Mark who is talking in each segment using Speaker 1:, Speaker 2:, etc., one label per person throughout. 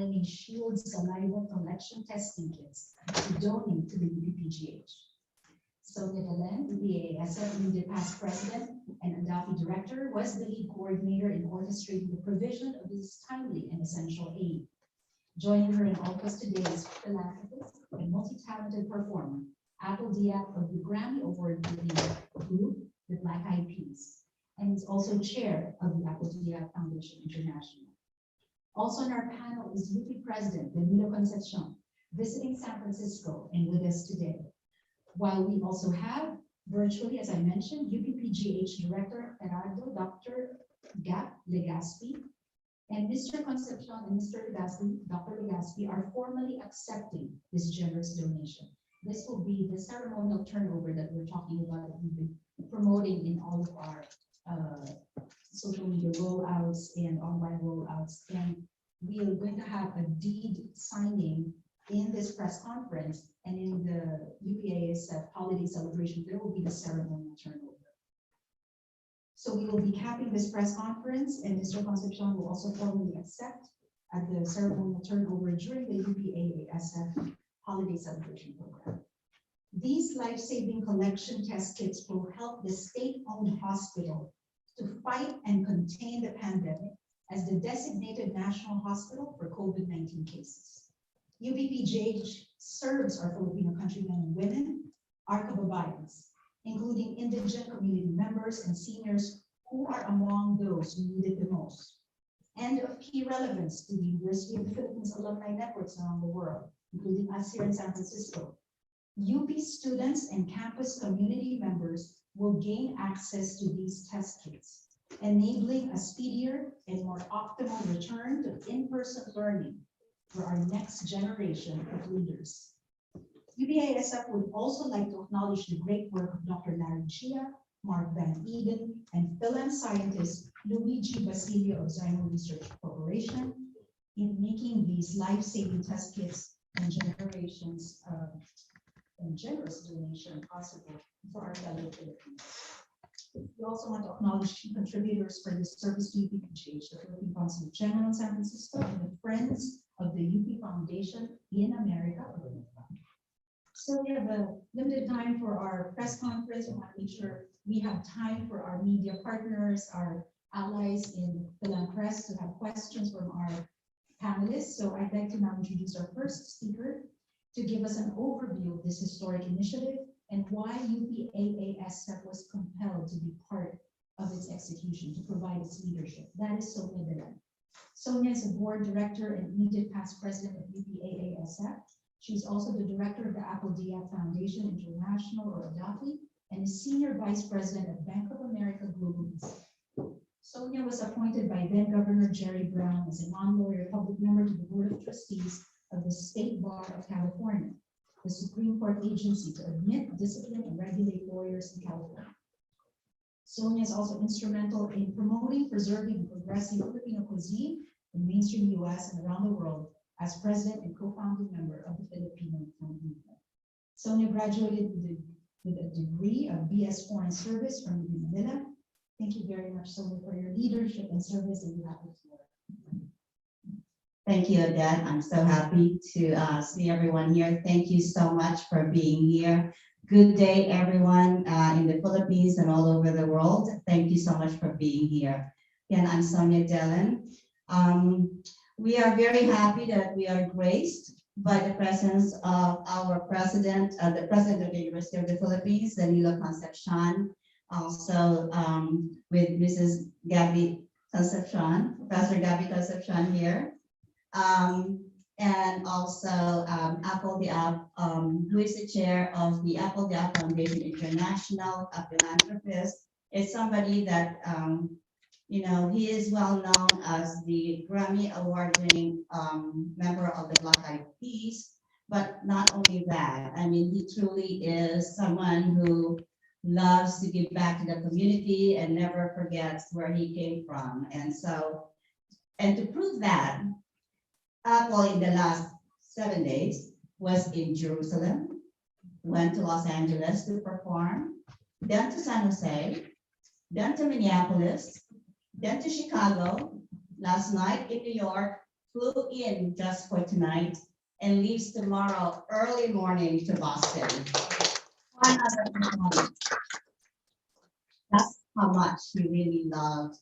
Speaker 1: RNA Shield saliva collection testing kits to donate to the UPPGH. Sonia Delen, UPASF immediate past president and ADAPI director, was the lead coordinator in orchestrating the provision of this timely and essential aid. Joining her in office today is philanthropist and multi-talented performer, Apple Diab of the Grammy Award-winning group, the Black Eyed Peas, and is also chair of the Apple Diab Foundation International. Also on our panel is UP President Danilo Concepcion, visiting San Francisco and with us today. While we also have, virtually, as I mentioned, UPPGH Director Gerardo, Dr. Gap Legaspi, and Mr. Concepcion and Mr. Legaspi, Dr. Legaspi, are formally accepting this generous donation. This will be the ceremonial turnover that we're talking about, that we've been promoting in all of our social media rollouts and online rollouts. And we are going to have a deed signing in this press conference, and in the UPASF holiday celebration, there will be the ceremonial turnover. So we will be capping this press conference, and Mr. Concepcion will also formally accept at the ceremonial turnover during the UPASF holiday celebration program. These life-saving collection test kits will help the state-owned hospital to fight and contain the pandemic as the designated national hospital for COVID-19 cases. UPPGH serves our Filipino countrymen and women, our kababayans, including indigent community members and seniors who are among those who need it the most, and of key relevance to the University of the Philippines alumni networks around the world, including us here in San Francisco. UP students and campus community members will gain access to these test kits, enabling a speedier and more optimal return to in-person learning for our next generation of leaders. UPASF would also like to acknowledge the great work of Dr. Larry Chia, Mark Van Eden, and philan scientist Luigi Basilio of Zymo Research Corporation in making these life-saving test kits and generations and generous donation possible for our fellow Filipinos. We also want to acknowledge key contributors for this service to UPPGH, the Philippine Consulate General in San Francisco, and the Friends of the UP Foundation in America. So we have a limited time for our press conference. We want to make sure we have time for our media partners, our allies in Philan Press to have questions from our panelists. So I'd like to now introduce our first speaker to give us an overview of this historic initiative and why UPAASF was compelled to be part of its execution to provide its leadership. That is Sonia Delen. Sonia is a board director and immediate past president of UPAASF. She's also the director of the Apple Diab Foundation International, or ADAPI, and is senior vice president of Bank of America Global East. Sonia was appointed by then Governor Jerry Brown as a non-lawyer public member to the Board of Trustees of the State Bar of California, the Supreme Court agency to admit, discipline, and regulate lawyers in California. Sonia is also instrumental in promoting, preserving, and progressing Filipino cuisine in mainstream US and around the world as president and co-founding member of the Filipino Food Movement. Sonia graduated with a degree of BS Foreign Service from Manila. Thank you very much, Sonia, for your leadership and service in the Apple.
Speaker 2: Thank you, Odette. I'm so happy to see everyone here. Thank you so much for being here. Good day, everyone in the Philippines and all over the world. Thank you so much for being here. Again, I'm Sonia Delen. We are very happy that we are graced by the presence of our president, the president of the University of the Philippines, Danilo Concepcion, also with Mrs. Gabby Concepcion, Professor Gabby Concepcion here. And also Apple Diab, who is the chair of the Apple Diab Foundation International, a philanthropist. Is somebody that, you know, he is well known as the Grammy Award-winning member of the Black Eyed Peas. But not only that, I mean, he truly is someone who loves to give back to the community and never forgets where he came from. And so, and to prove that, Apple in the last 7 days was in Jerusalem, went to Los Angeles to perform, then to San Jose, then to Minneapolis, then to Chicago, last night in New York, flew in just for tonight and leaves tomorrow early morning to Boston. One other performance. That's how much he really loved,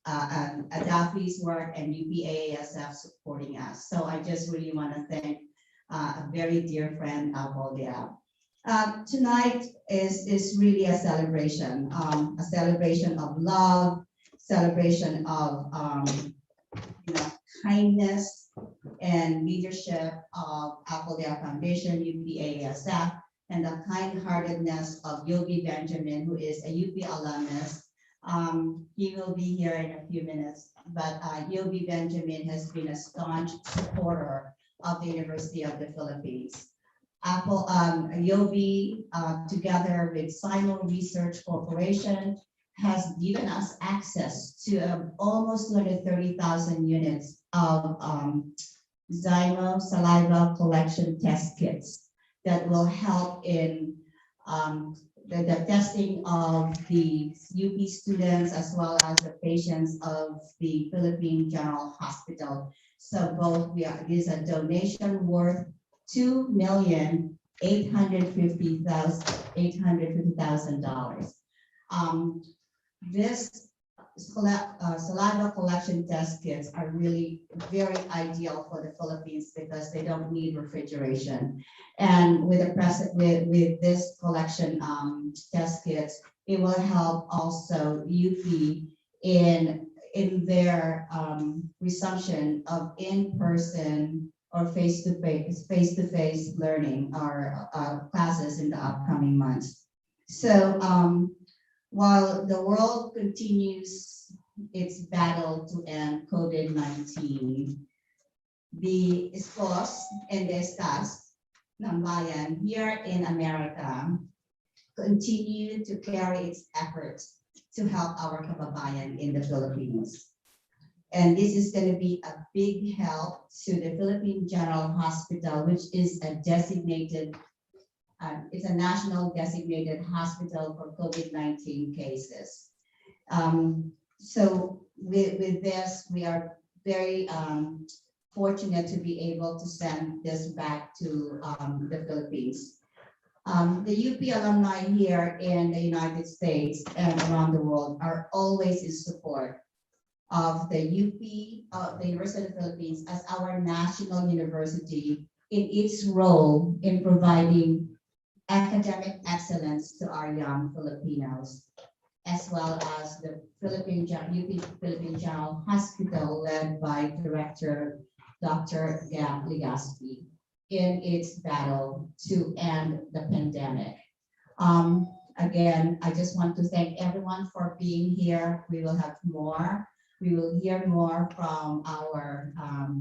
Speaker 2: Adafi's work and UPAASF supporting us. So I just really want to thank a very dear friend, Apple Diab. Tonight is really a celebration of love, celebration of kindness and leadership of Apple Diab Foundation, UPASF, and the kind-heartedness of Yogi Benjamin, who is a UP alumnus. He will be here in a few minutes, but Yogi Benjamin has been a staunch supporter of the University of the Philippines. Yogi, together with Sino Research Corporation, has given us access to almost 230,000 units of Zymo saliva collection test kits that will help in the testing of the UP students as well as the patients of the Philippine General Hospital. So both this is a donation worth $2,850,000. This saliva collection test kits are really very ideal for the Philippines because they don't need refrigeration. And with with this collection test kits, it will help also UP in their resumption of in-person or face-to-face learning or classes in the upcoming months. So while the world continues its battle to end COVID-19, the espoos and the estas ng bayan here in America continue to carry its efforts to help our kababayan in the Philippines. And this is going to be a big help to the Philippine General Hospital, which is a designated it's a national designated hospital for COVID-19 cases. So with this, we are very fortunate to be able to send this back to the Philippines. The UP alumni here in the United States and around the world are always in support of the UP, the University of the Philippines as our national university in its role in providing academic excellence to our young Filipinos, as well as the UP Philippine General Hospital led by Director Dr. Gab Legaspi in its battle to end the pandemic. Again, I just want to thank everyone for being here. We will have more. We will hear more from our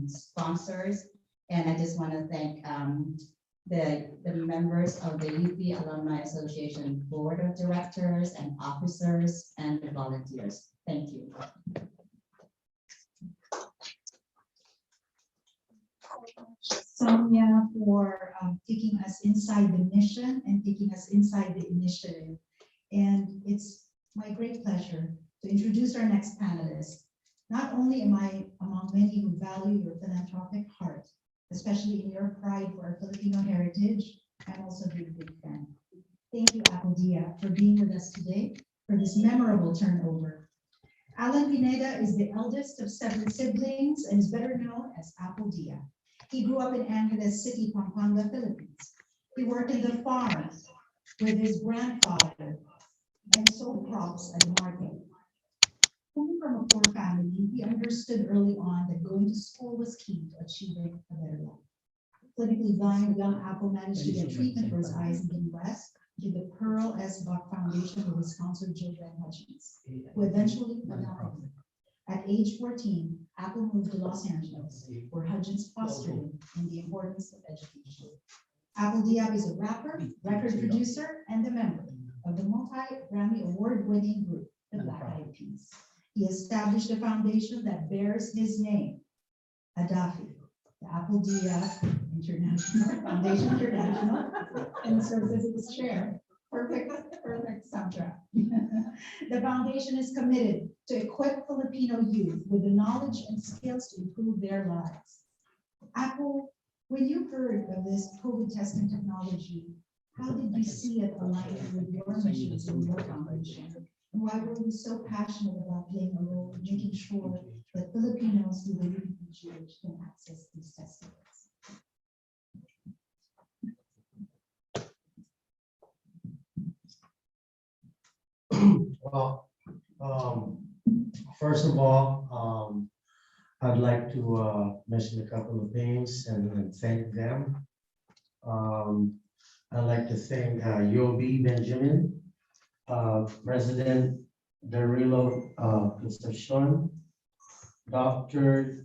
Speaker 2: sponsors. And I just want to thank the members of the UP Alumni Association Board of Directors and officers and the volunteers. Thank you.
Speaker 1: Sonia, for taking us inside the mission and taking us inside the initiative. And it's my great pleasure to introduce our next panelist. Not only am I among many who value your philanthropic heart, especially in your pride for our Filipino heritage, I'm also a big fan. Thank you, Apple Dia, for being with us today for this memorable turnover. Alan Pineda is the eldest of 7 siblings and is better known as Apple Dia. He grew up in Angeles City, Pampanga, Philippines. He worked in the farms with his grandfather and sold crops at the market. Coming from a poor family, he understood early on that going to school was key to achieving a better life. Clinically blind, young Apple managed to get treatment for his eyes in the US through the Pearl S. Buck Foundation with his counselor Gillian Hutchins, who eventually adopted him. At age 14, Apple moved to Los Angeles, where Hutchins fostered him in the importance of education. Apple Diab is a rapper, record producer, and a member of the multi-Grammy award-winning group, the Black Eyed Peas. He established a foundation that bears his name, Adafi, the Apple Diab International Foundation International, and serves as its chair. Perfect soundtrack. The foundation is committed to equip Filipino youth with the knowledge and skills to improve their lives. Apple, when you heard of this COVID testing technology, how did you see it aligning with your missions and your foundation? And why were you so passionate about playing a role in making sure that Filipinos who live in PGH can access these testing kits?
Speaker 3: Well, first of all, I'd like to mention a couple of things and thank them. I'd like to thank Yobi Benjamin, President Darilo Concepcion, Dr.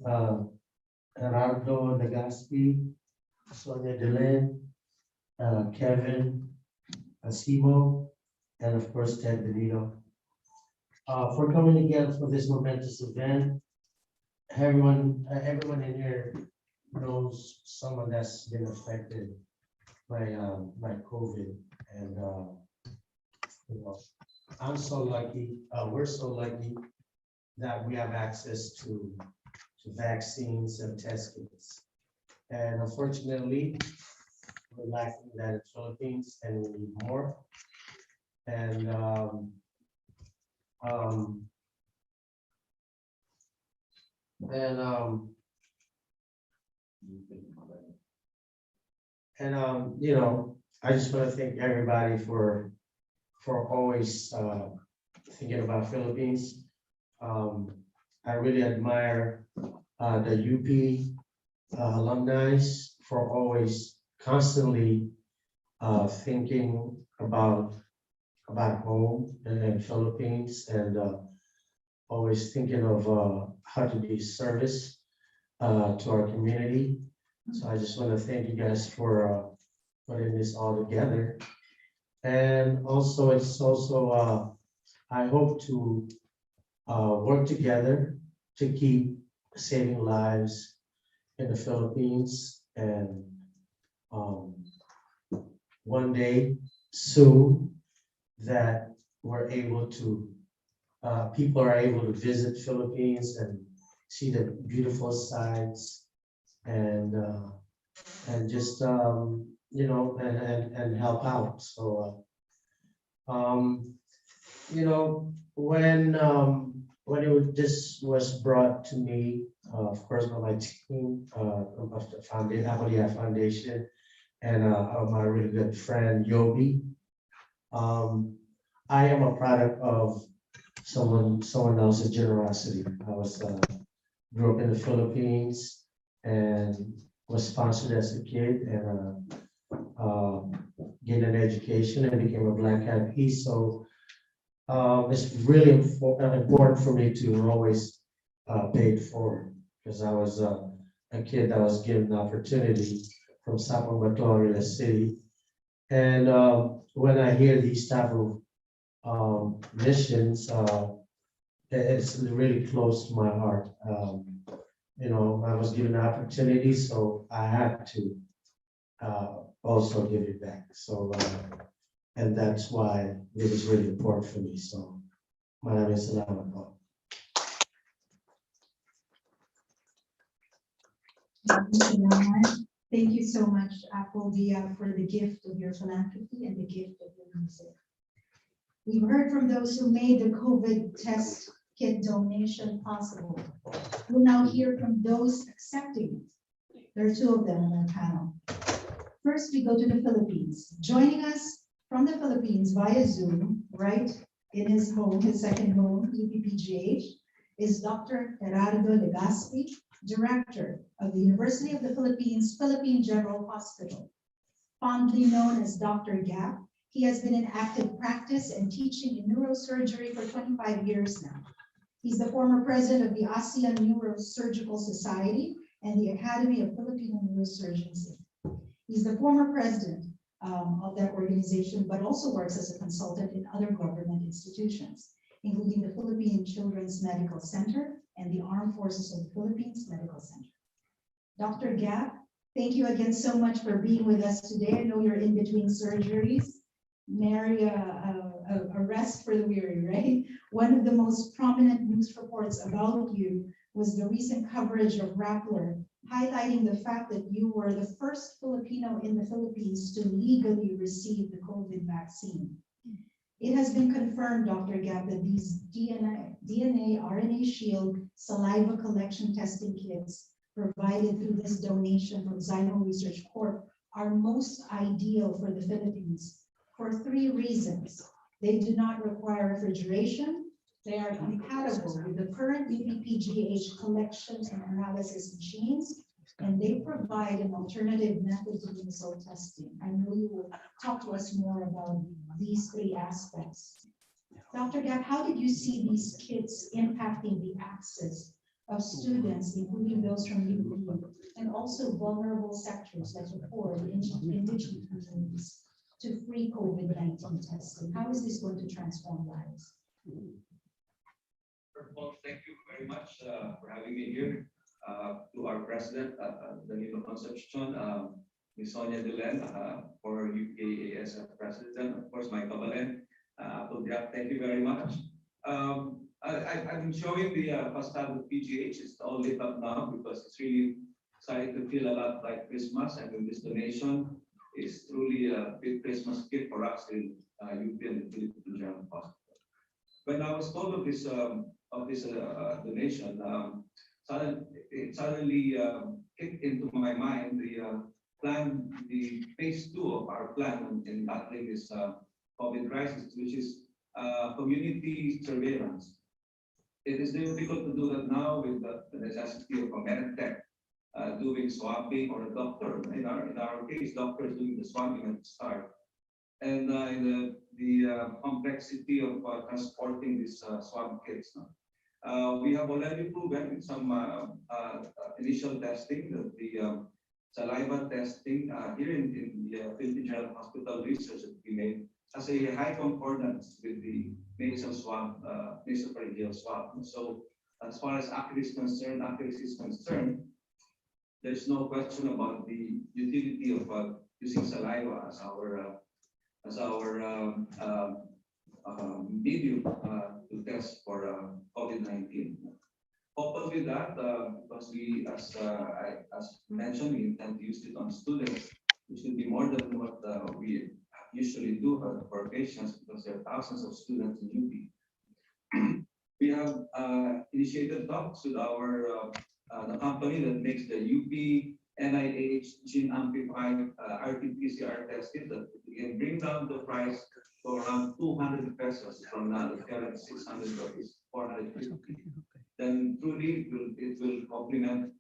Speaker 3: Gerardo Legaspi, Sonia Deline, Kevin Asibo, and of course Ted Benito, for coming together for this momentous event. Everyone in here knows someone that's been affected by COVID, and you know, I'm so lucky. We're so lucky that we have access to vaccines and test kits, and unfortunately, we're lacking that in the Philippines, and we need more. And you know, I just want to thank everybody for always thinking about Philippines. I really admire the UP alumni for always constantly thinking about home and Philippines, and always thinking of how to be service to our community. So I just want to thank you guys for putting this all together. And also, it's also, I hope to work together to keep saving lives in the Philippines. And one day soon, that we're able to, people are able to visit Philippines and see the beautiful sights, and just you know, and help out. So you know, when this was brought to me, of course, by my team of the foundation, APL Foundation, and my really good friend Yobi. I am a product of someone else's generosity. I was grew up in the Philippines and was sponsored as a kid, and gained an education and became a black eyed peas. So it's really important for me to always pay it forward, because I was a kid that was given an opportunity from Sapang Bato, City. And when I hear these type of missions, it's really close to my heart. You know, I was given an opportunity, so I had to also give it back. So, and that's why it is really important for me. So, my name is Salamat.
Speaker 1: Thank you so much, Apple Dia, for the gift of your philanthropy and the gift of your music. We've heard from those who made the COVID test kit donation possible. We'll now hear from those accepting it. There are two of them on our panel. First, we go to the Philippines. Joining us from the Philippines via Zoom, right in his home, his second home, UPPGH, is Dr. Gerardo Legaspi, Director of the University of the Philippines, Philippine General Hospital. Fondly known as Dr. Gap, he has been in active practice and teaching in neurosurgery for 25 years now. He's the former president of the ASEAN Neurosurgical Society and the Academy of Filipino Neurosurgeons. He's the former president of that organization, but also works as a consultant in other government institutions, including the Philippine Children's Medical Center and the Armed Forces of the Philippines Medical Center. Dr. Gap, thank you again so much for being with us today. I know you're in between surgeries. nary a rest for the weary, right? One of the most prominent news reports about you was the recent coverage of Rappler, highlighting the fact that you were the first Filipino in the Philippines to legally receive the COVID vaccine. It has been confirmed, Dr. Gap, that these DNA RNA Shield saliva collection testing kits provided through this donation from Zymo Research Corp are most ideal for the Philippines for three reasons. They do not require refrigeration. They are compatible with the current UPPGH collection and analysis machines, and they provide an alternative method to in-cell testing. I know you will talk to us more about these three aspects. Dr. Gap, how did you see these kits impacting the access of students, including those from UP, and also vulnerable sectors like the poor, the indigenous communities, to free COVID-19 testing? How is this going to transform lives?
Speaker 4: First of all, thank you very much for having me here. To our president, Danilo Concepcion, Ms. Sonia Dulen, for UKASF president, of course, Mike Kabalen. Thank you very much. I've been showing the facade of PGH. It's all lit up now because it's really starting to feel a lot like Christmas, and this donation is truly a big Christmas gift for us in UP and the Philippine General Hospital. When I was told of this donation, it suddenly kicked into my mind the phase 2 of our plan in battling this COVID crisis, which is community surveillance. It is difficult to do that now with the necessity of a medtech doing swabbing, or a doctor. In our case, doctors doing the swabbing at the start, and the complexity of transporting these swab kits. We have already proven in some initial testing that the saliva testing here in the Philippine General Hospital research that we made has a high concordance with the nasal swab, nasopharyngeal swab. So as far as accuracy is concerned, there's no question about the utility of using saliva as our medium to test for COVID-19. Coupled with that, because we, as mentioned, we intend to use it on students, which will be more than what we usually do for patients, because there are thousands of students in UP. We have initiated talks with the company that makes the UP NIH gene amplified RT-PCR test kit, that we can bring down the price to around 200 pesos from the current 600 rupees, 450. Then truly it will complement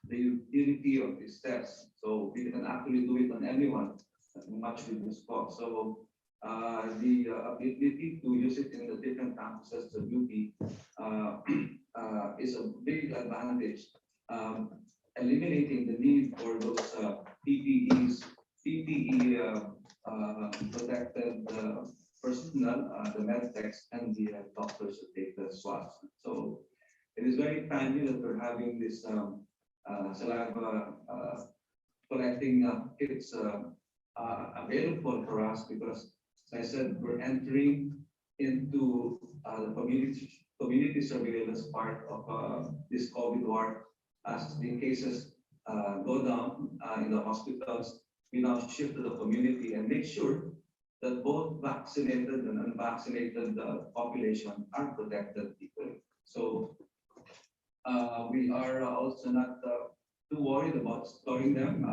Speaker 4: the utility of this test. So we can actually do it on anyone at much reduced cost. So the ability to use it in the different campuses of UP is a big advantage, eliminating the need for those PPE protected personnel, the medtechs and the doctors to take the swabs. So it is very timely that we're having this saliva collecting kits available for us, because, as I said, we're entering into the community surveillance part of this COVID war. As the cases go down in the hospitals, we now shift to the community and make sure that both vaccinated and unvaccinated population are protected equally. So we are also not too worried about storing them.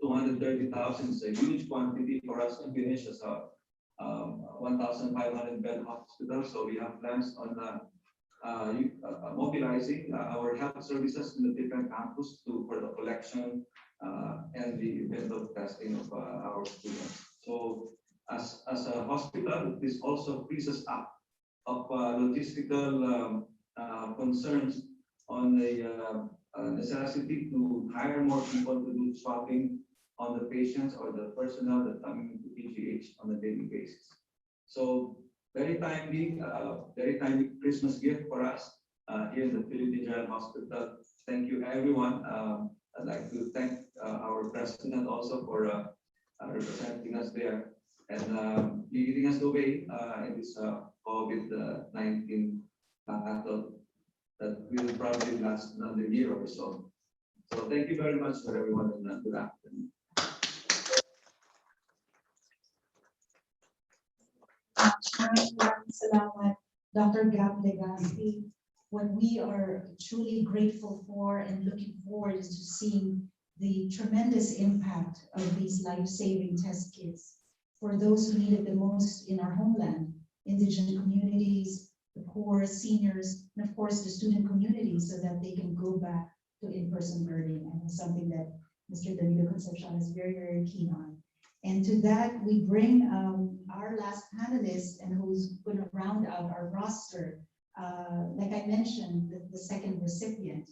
Speaker 4: 230,000 is a huge quantity for us to finish as a 1,500 bed hospital. So we have plans on mobilizing our health services in the different campus for the collection and the eventual testing of our students. So as a hospital, this also frees us up of logistical concerns on the necessity to hire more people to do swabbing on the patients or the personnel that come into PGH on a daily basis. So very timely Christmas gift for us here in the Philippine General Hospital. Thank you, everyone. I'd like to thank our president also for representing us there. and leading us the way in this COVID-19 battle that will probably last another year or so. So thank you very much for everyone, and good afternoon.
Speaker 1: Maraming salamat, Dr. Gab Legaspi. What we are truly grateful for and looking forward is to seeing the tremendous impact of these life-saving test kits for those who need it the most in our homeland, indigenous communities, the poor, seniors, and of course, the student community, so that they can go back to in-person learning. And it's something that Mr. Danilo Concepcion is very, very keen on. And to that, we bring our last panelist, and who's going to round out our roster. Like I mentioned, the second recipient,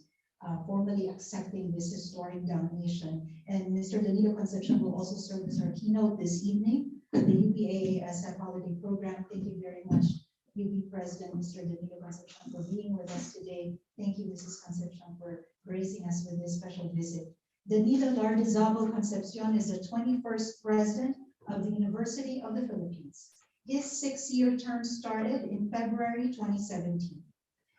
Speaker 1: formally accepting this historic donation. And Mr. Danilo Concepcion will also serve as our keynote this evening at the UPA holiday program. Thank you very much, UP President Mr. Danilo Concepcion, for being with us today. Thank you, Mrs. Concepcion, for gracing us with this special visit. Danilo Lardizabal Concepcion is the 21st president of the University of the Philippines. His 6-year term started in February 2017.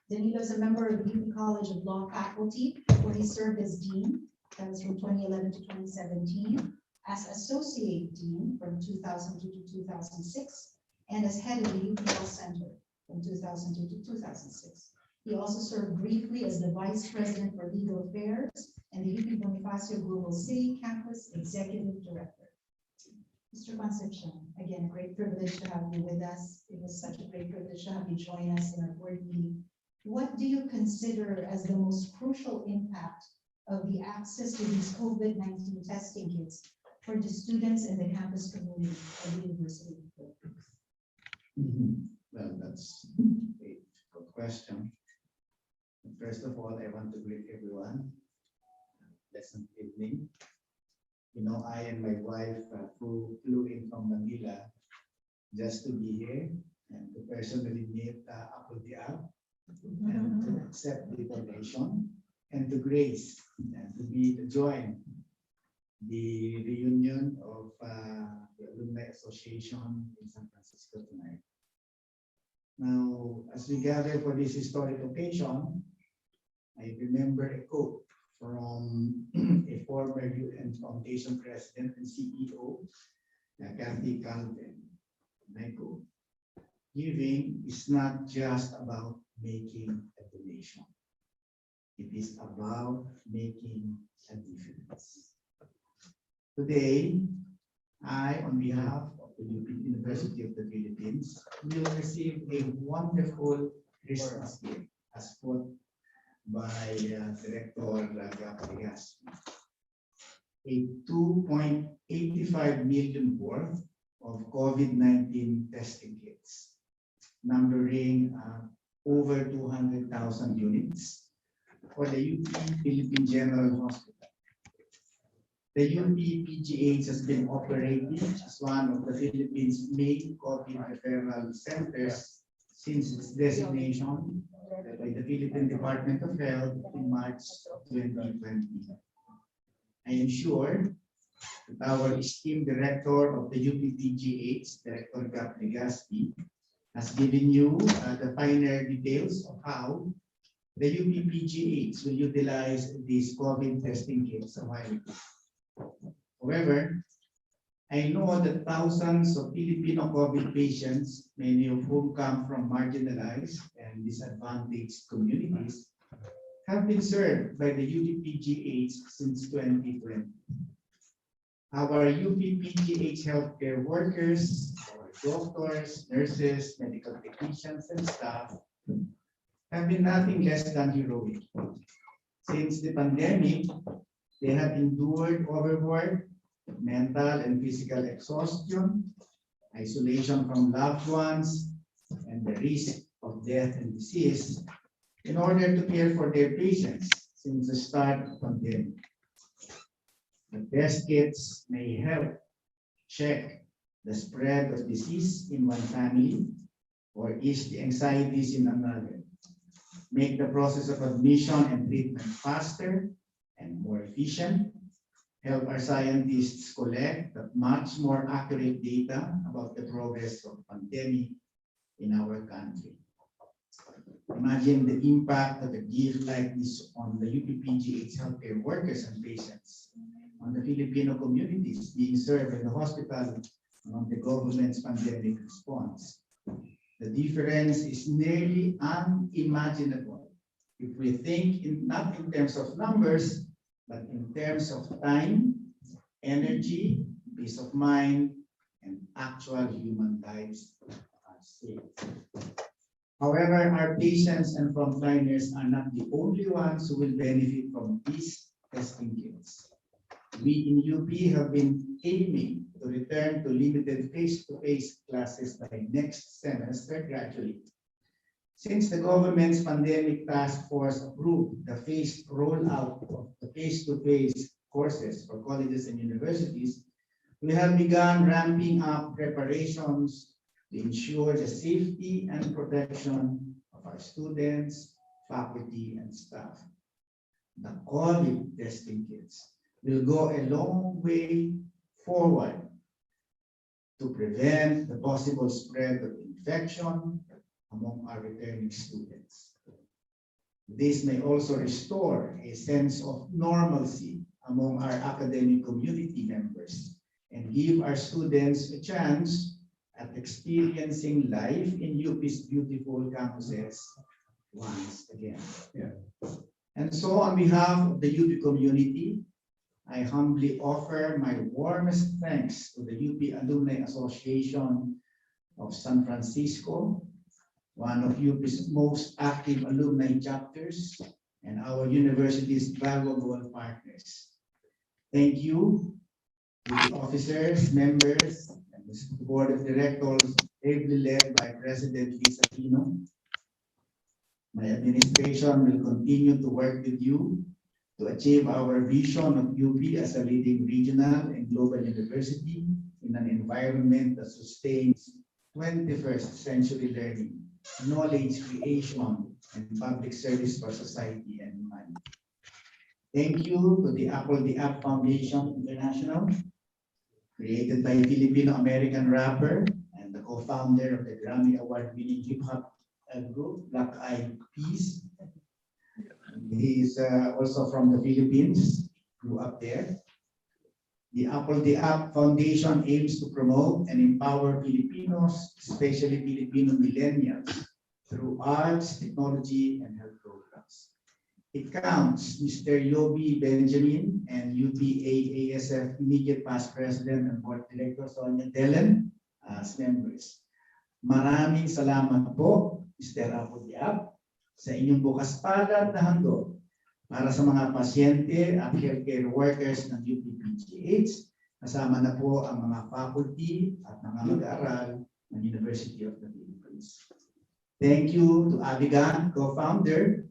Speaker 1: Danilo is a member of the UP College of Law faculty, where he served as dean, that was from 2011 to 2017, as associate dean from 2002 to 2006, and as head of the UPL Center from 2002 to 2006. He also served briefly as the vice president for legal affairs and the UP Bonifacio Global City Campus Executive Director. Mr. Concepcion, again, a great privilege to have you with us. It was such a great privilege to have you join us in our board meeting. What do you consider as the most crucial impact of the access to these COVID-19 testing kits for the students and the campus community of the University of the Philippines?
Speaker 5: Well, that's a good question. First of all, I want to greet everyone. Pleasant evening. You know, I and my wife flew in from Manila just to be here and to personally meet Apple the App and to accept the donation and to grace and to join the reunion of the Alumni Association in San Francisco tonight. Now, as we gather for this historic occasion, I remember a quote from a former UN Foundation President and CEO, Kathy Calvin. And I quote, "Giving is not just about making a donation. It is about making a difference." Today, I, on behalf of the University of the Philippines, will receive a wonderful Christmas gift as put by Director Gabrigas. A 2.85 million worth of COVID-19 testing kits, numbering over 200,000 units for the UP Philippine General Hospital. The UP PGH has been operating as one of the Philippines' main COVID referral centers since its designation by the Philippine Department of Health in March 2020. I am sure that our esteemed director of the UPPGH, Director Gab Legaspi, has given you the finer details of how the UPPGH will utilize these COVID testing kits a while ago. However, I know that thousands of Filipino COVID patients, many of whom come from marginalized and disadvantaged communities, have been served by the UPPGH since 2020. Our UPPGH healthcare workers, our doctors, nurses, medical technicians, and staff have been nothing less than heroic. Since the pandemic, they have endured overwork, mental and physical exhaustion, isolation from loved ones, and the risk of death and disease in order to care for their patients since the start of the pandemic. The test kits may help check the spread of disease in one family or ease the anxieties in another, make the process of admission and treatment faster and more efficient, help our scientists collect much more accurate data about the progress of pandemic in our country. Imagine the impact of a gift like this on the UPPGH healthcare workers and patients, on the Filipino communities being served in the hospital, and on the government's pandemic response. The difference is nearly unimaginable if we think not in terms of numbers, but in terms of time, energy, peace of mind, and actual human lives are saved. However, our patients and frontliners are not the only ones who will benefit from these testing kits. We in UP have been aiming to return to limited face-to-face classes by next semester gradually. Since the government's pandemic task force approved the phased rollout of the face-to-face courses for colleges and universities, we have begun ramping up preparations to ensure the safety and protection of our students, faculty, and staff. The COVID testing kits will go a long way forward to prevent the possible spread of infection among our returning students. This may also restore a sense of normalcy among our academic community members and give our students a chance at experiencing life in UP's beautiful campuses once again. Yeah. And so on behalf of the UP community, I humbly offer my warmest thanks to the UP Alumni Association of San Francisco, one of UP's most active alumni chapters, and our university's valuable partners. Thank you to the officers, members, and the board of directors, ably led by President Lisa Aquino. My administration will continue to work with you to achieve our vision of UP as a leading regional and global university in an environment that sustains 21st century learning, knowledge creation, and public service for society and humanity. Thank you to the App Foundation International, created by Filipino-American rapper and the co-founder of the Grammy Award-winning hip-hop group, Black Eyed Peas. He is also from the Philippines, grew up there. The App Foundation aims to promote and empower Filipinos, especially Filipino millennials, through arts, technology, and health programs. It counts Mr. Yobi Benjamin and UPAASF immediate past president and board director Sonia Delen as members. Maraming salamat po, Mr. Apo Diab, sa inyong bukas palad na handog para sa mga pasyente at healthcare workers ng UPPGH, kasama na po ang mga faculty at mga mag-aaral ng University of the Philippines. Thank you to Abigail, co-founder,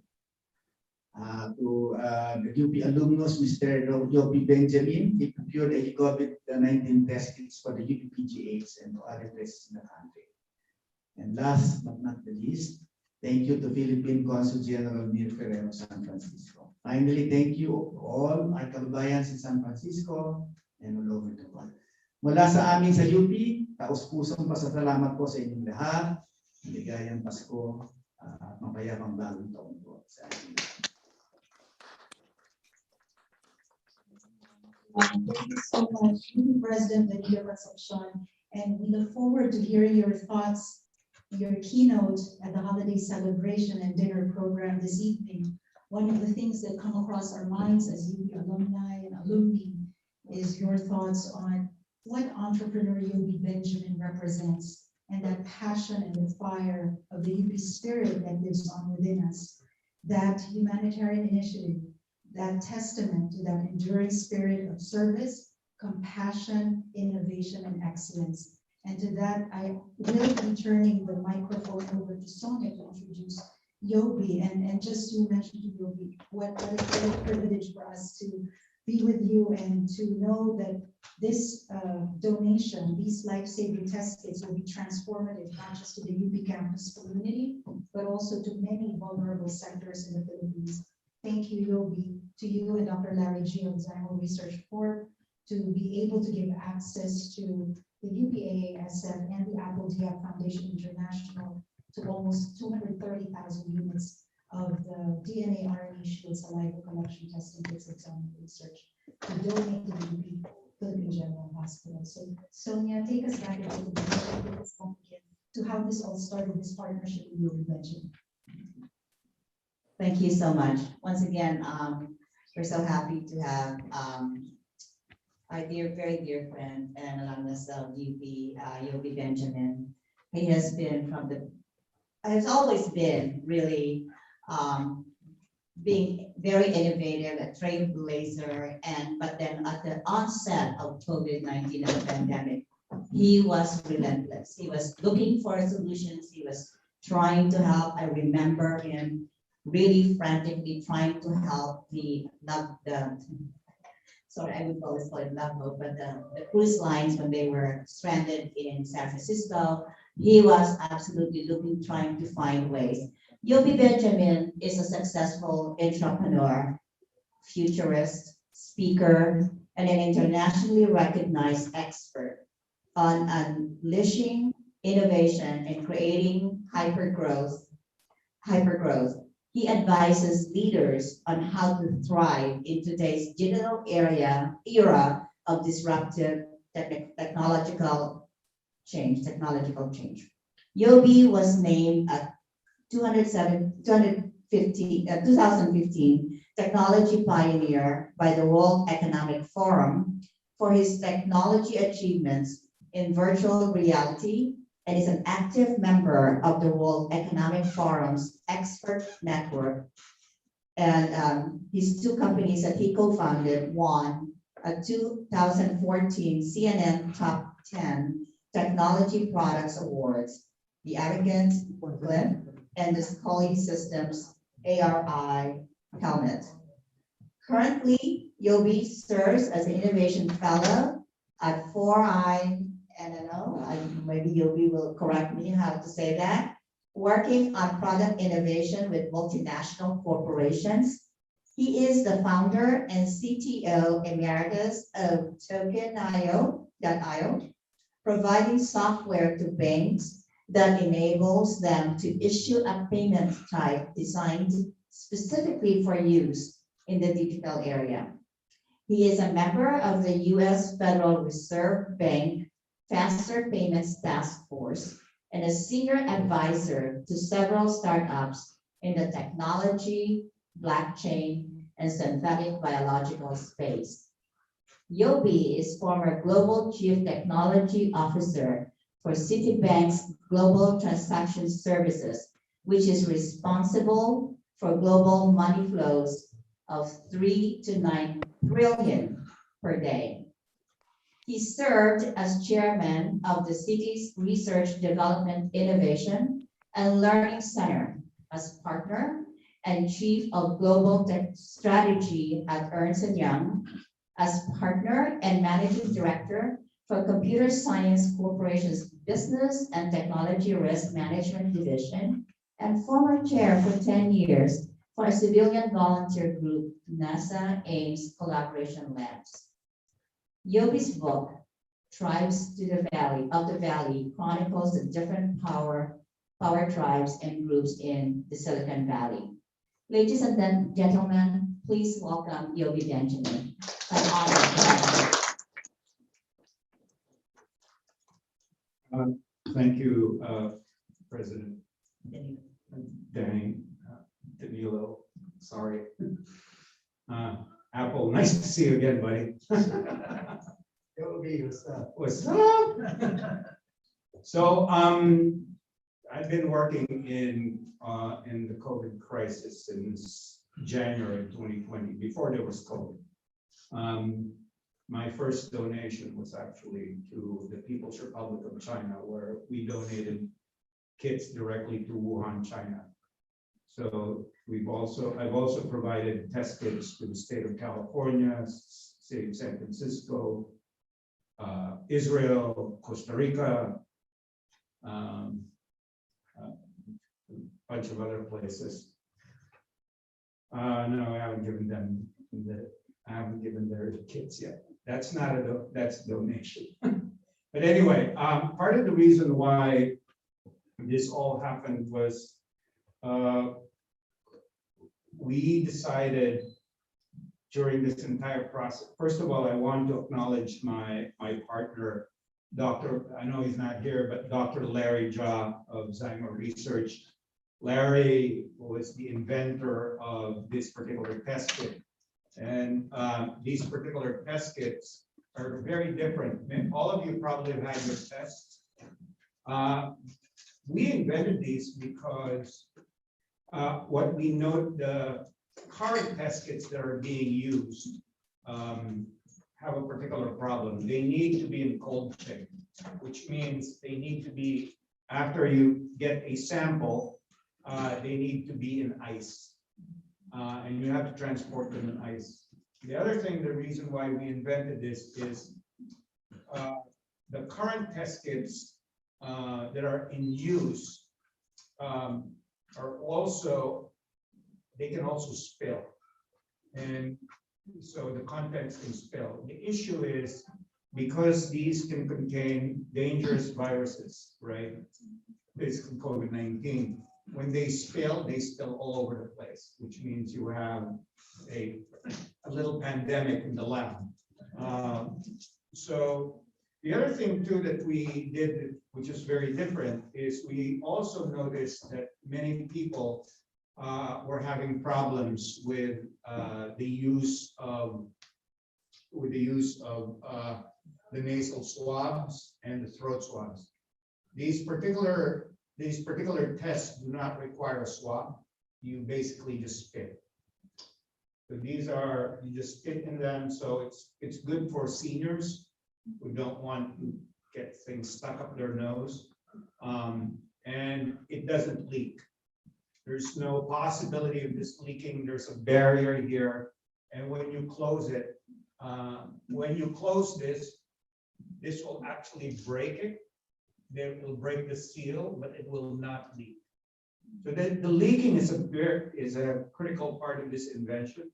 Speaker 5: to the UP alumnus, Mr. Yobi Benjamin. He procured a COVID-19 test kits for the UPPGH and to other places in the country. And last but not the least, thank you to Philippine Consul General Mir Ferrero, San Francisco. Finally, thank you to all our kababayans in San Francisco and all over the world. Mula sa amin sa UP, taus-pusong pasasalamat po sa inyong lahat. Maligayang Pasko at mapayapang bagong taon po sa atin.
Speaker 1: Thank you so much, President Benito Concepcion, and we look forward to hearing your thoughts, your keynote at the holiday celebration and dinner program this evening. One of the things that come across our minds as UP alumni and alumni is your thoughts on what entrepreneur Yobi Benjamin represents and that passion and the fire of the UP spirit that lives on within us, that humanitarian initiative, that testament to that enduring spirit of service, compassion, innovation, and excellence. And to that, I will be turning the microphone over to Sonia to introduce Yobi. And just to mention to Yobi, what a privilege for us to be with you and to know that this donation, these life-saving test kits will be transformative, not just to the UP campus community, but also to many vulnerable sectors in the Philippines. Thank you, Yobi, to you and Dr. Larry G. of Zymo Research Corp. to be able to give access to the UPASF and the Apple Diab Foundation International to almost 230,000 units of the DNA RNA shield saliva collection testing kits of Zymo Research to donate to the Philippine General Hospital. So Sonia, take us back into the beginning to how this all started, this partnership with you, Benjamin.
Speaker 2: Thank you so much. Once again, we're so happy to have our very dear friend and alumnus of UP Benjamin. He has always been really being very innovative, a trailblazer, but then at the onset of COVID-19 and the pandemic, he was relentless. He was looking for solutions. He was trying to help. I remember him really frantically trying to help sorry, I would always call it love boat, but the cruise lines when they were stranded in San Francisco. He was absolutely trying to find ways. Yobi Benjamin is a successful entrepreneur, futurist, speaker, and an internationally recognized expert on unleashing innovation and creating hypergrowth. He advises leaders on how to thrive in today's digital era of disruptive technological change. Yobi was named a 2015 Technology Pioneer by the World Economic Forum for his technology achievements in virtual reality and is an active member of the World Economic Forum's expert network. And his two companies that he co-founded won a 2014 CNN Top 10 Technology Products Awards, the Arrogant Clip and the Scully Systems ARI helmet. Currently, Yobi serves as an Innovation Fellow at 4i, maybe Yobi will correct me how to say that, working on product innovation with multinational corporations. He is the founder and CTO emeritus of Token.io, providing software to banks that enables them to issue a payment type designed specifically for use in the digital area. He is a member of the U.S. Federal Reserve Bank Faster Payments Task Force and a senior advisor to several startups in the technology, blockchain, and synthetic biological space. Yobi is former Global Chief Technology Officer for Citibank's Global Transaction Services, which is responsible for global money flows of 3 to 9 trillion per day. He served as chairman of the city's Research Development Innovation and Learning Center, as partner and chief of global tech strategy at Ernst & Young, as partner and managing director for Computer Science Corporation's Business and Technology Risk Management Division, and former chair for 10 years for a civilian volunteer group, NASA Ames Collaboration Labs. Yobi's book, Tribes of the Valley, chronicles the different power tribes and groups in the Silicon Valley. Ladies and gentlemen, please welcome Yobi Benjamin. An honor to have
Speaker 6: you. Thank you, President
Speaker 2: you.
Speaker 6: Danilo. Sorry. Apple, nice to see you again, buddy.
Speaker 5: Yobi, what's up?
Speaker 6: What's up? So, I've been working in the COVID crisis since January 2020, before there was COVID. My first donation was actually to the People's Republic of China, where we donated kits directly to Wuhan, China. So I've also provided test kits to the state of California, state of San Francisco, Israel, Costa Rica, a bunch of other places. No, I haven't given them I haven't given their kids yet. That's not that's a donation. But anyway, part of the reason why this all happened was we decided during this entire process. First of all, I want to acknowledge my partner, I know he's not here, but Dr. Larry Jha of Zymo Research. Larry was the inventor of this particular test kit. And these particular test kits are very different. All of you probably have had your tests. We invented these because what we know, the current test kits that are being used have a particular problem. They need to be in cold chain, which means they need to be, after you get a sample, they need to be in ice. And you have to transport them in ice. The other thing, the reason why we invented this is the current test kits that are in use are also, they can also spill. And so the contents can spill. The issue is because these can contain dangerous viruses, right? Basically COVID-19. When they spill all over the place, which means you have a little pandemic in the lab. So the other thing too that we did, which is very different, is we also noticed that many people were having problems with the use of the nasal swabs and the throat swabs. These particular tests do not require a swab. You basically just spit. So these are, you just spit in them. So it's good for seniors who don't want to get things stuck up their nose. And it doesn't leak. There's no possibility of this leaking. There's a barrier here. And when you close it, when you close this will actually break it. It will break the seal, but it will not leak. So the leaking is a critical part of this invention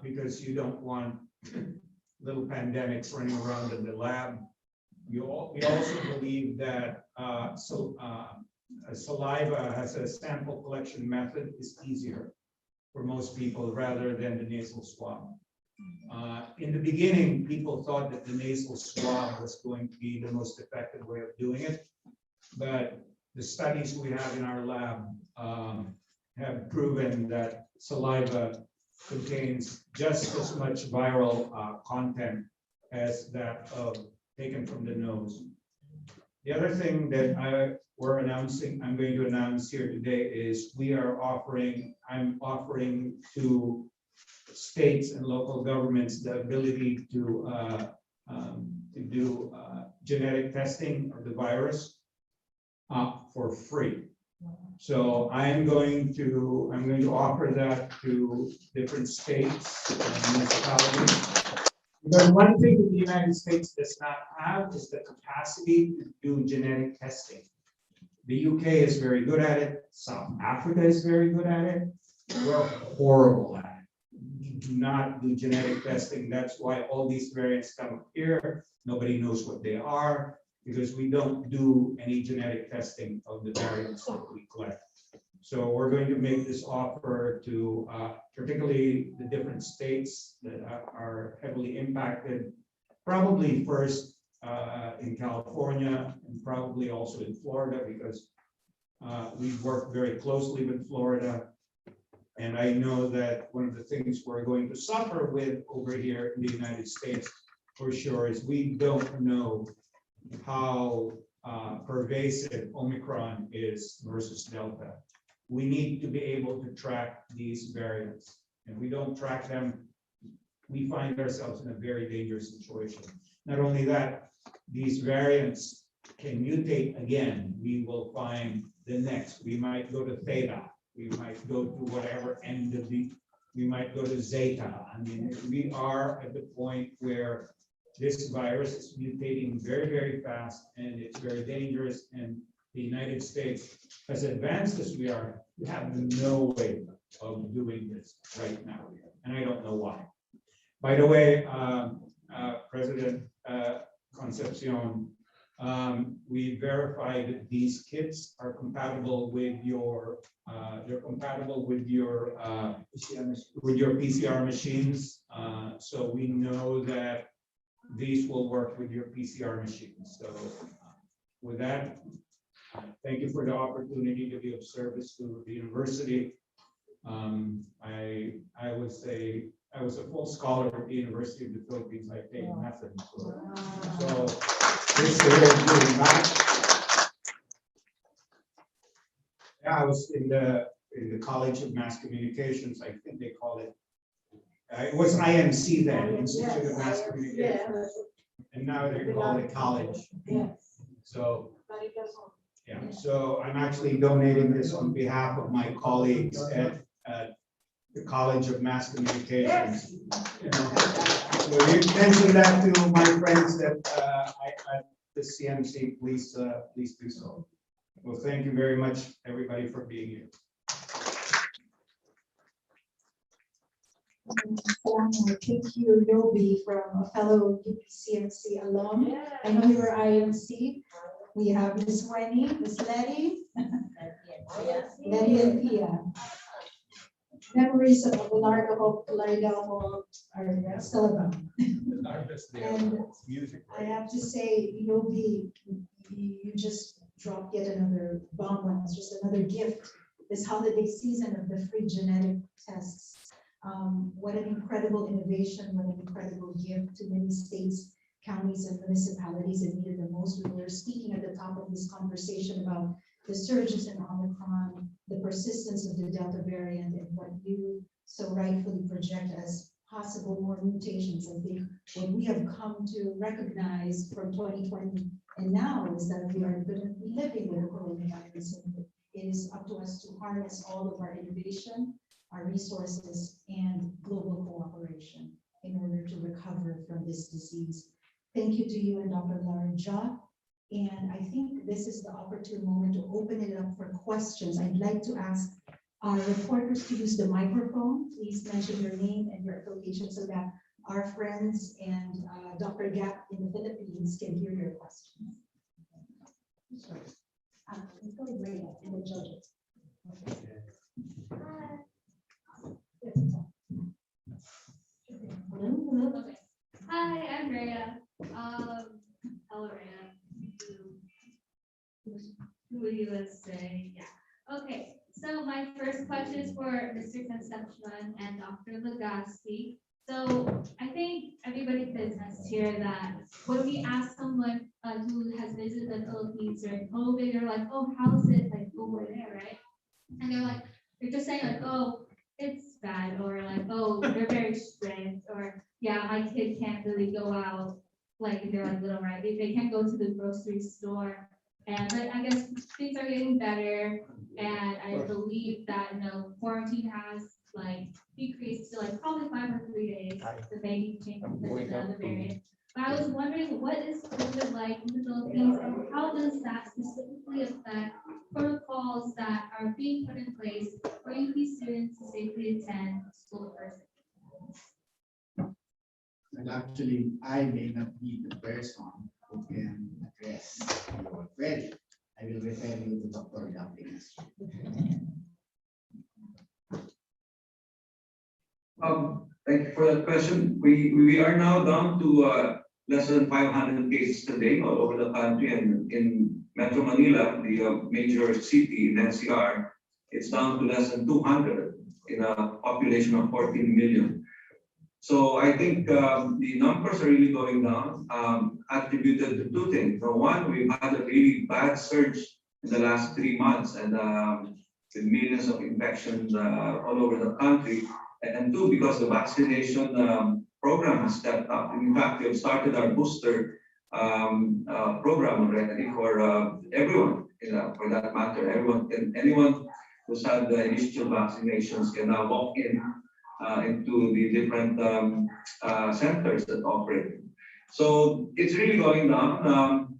Speaker 6: because you don't want little pandemics running around in the lab. We also believe that saliva as a sample collection method is easier for most people rather than the nasal swab. In the beginning, people thought that the nasal swab was going to be the most effective way of doing it, but the studies we have in our lab have proven that saliva contains just as much viral content as that taken from the nose. The other thing that I'm going to announce here today is I'm offering to states and local governments the ability to do genetic testing of the virus for free. So I'm going to offer that to different states and municipalities. But one thing that the United States does not have is the capacity to do genetic testing. The UK is very good at it. South Africa is very good at it. We're horrible at it. We do not do genetic testing. That's why all these variants come up here. Nobody knows what they are because we don't do any genetic testing of the variants that we collect. So we're going to make this offer to particularly the different states that are heavily impacted, probably first in California and probably also in Florida because we've worked very closely with Florida. And I know that one of the things we're going to suffer with over here in the United States for sure is we don't know how pervasive Omicron is versus Delta. We need to be able to track these variants. If we don't track them, we find ourselves in a very dangerous situation. Not only that, these variants can mutate again. We will find the next. We might go to Theta. We might go to whatever end of we might go to Zeta. I mean, we are at the point where this virus is mutating very, very fast and it's very dangerous. And the United States, as advanced as we are, we have no way of doing this right now. and I don't know why. By the way, President Concepcion, we verified that these kits are compatible with your, they're compatible with your PCR machines. So we know that these will work with your PCR machines. So with that, thank you for the opportunity to be of service to the university. I would say I was a full scholar at the University of the Philippines. I paid nothing. So this is the way of giving back. Yeah, I was in the College of Mass Communications. I think they call it. It was IMC then, Institute of Mass Communication, and now they call it college. So. Yeah, so I'm actually donating this on behalf of my colleagues at the College of Mass Communications. You know, so you mention that to my friends that at the CMC, please do so. Well, thank you very much, everybody, for being here.
Speaker 1: Thank you, Yobi, from a fellow UPCMC alum. I know you were IMC. We have Miss Wendy, Miss Letty, Letty and Pia. Memories of Abelardo are still about. And I have to say, Yobi, you just dropped yet another bomb on us, just another gift this holiday season of the free genetic tests. What an incredible innovation, what an incredible gift to many states, counties, and municipalities that needed the most. We were speaking at the top of this conversation about the surges in Omicron, the persistence of the Delta variant, and what you so rightfully project as possible more mutations. I think what we have come to recognize from 2020 and now is that we are going to be living with the coronavirus, and it is up to us to harness all of our innovation, our resources, and global cooperation in order to recover from this disease. Thank you to you and Dr. Laranja. And I think this is the opportune moment to open it up for questions. I'd like to ask our reporters to use the microphone. Please mention your name and your affiliation so that our friends and Dr. Gap in the Philippines can hear your questions. Let's go with Rhea and the judges.
Speaker 7: Hello. Okay. Hi, I'm Rhea. Hello, Rhea. Who would you let's say? Yeah. Okay. So my first question is for Mr. Concepcion and Dr. Legaspi. So I think everybody could attest here that when we ask someone who has visited the Philippines during COVID, they're like, "Oh, how's it like over there, right?" And they're just saying like, "Oh, it's bad," or like, "Oh, they're very strict," or "Yeah, my kid can't really go out like they're like little, right? They can't go to the grocery store." And but I guess things are getting better, and I believe that quarantine has like decreased to like probably 5 or 3 days. The maybe change the variant. But I was wondering, what is COVID like in the Philippines, and how does that specifically affect protocols that are being put in place for UP students to safely attend school first?
Speaker 5: And actually, I may not be the person who can address your query. I will refer you to Dr. Gaplinas.
Speaker 4: Thank you for that question. We are now down to less than 500 cases a day all over the country, and in Metro Manila, the major city in NCR, it's down to less than 200 in a population of 14 million. So I think the numbers are really going down, attributed to two things. One, we've had a really bad surge in the last 3 months, and with millions of infections all over the country. And two, because the vaccination program has stepped up. In fact, we have started our booster program already for everyone, for that matter. Anyone who's had the initial vaccinations can now walk into the different centers that operate. So it's really going down.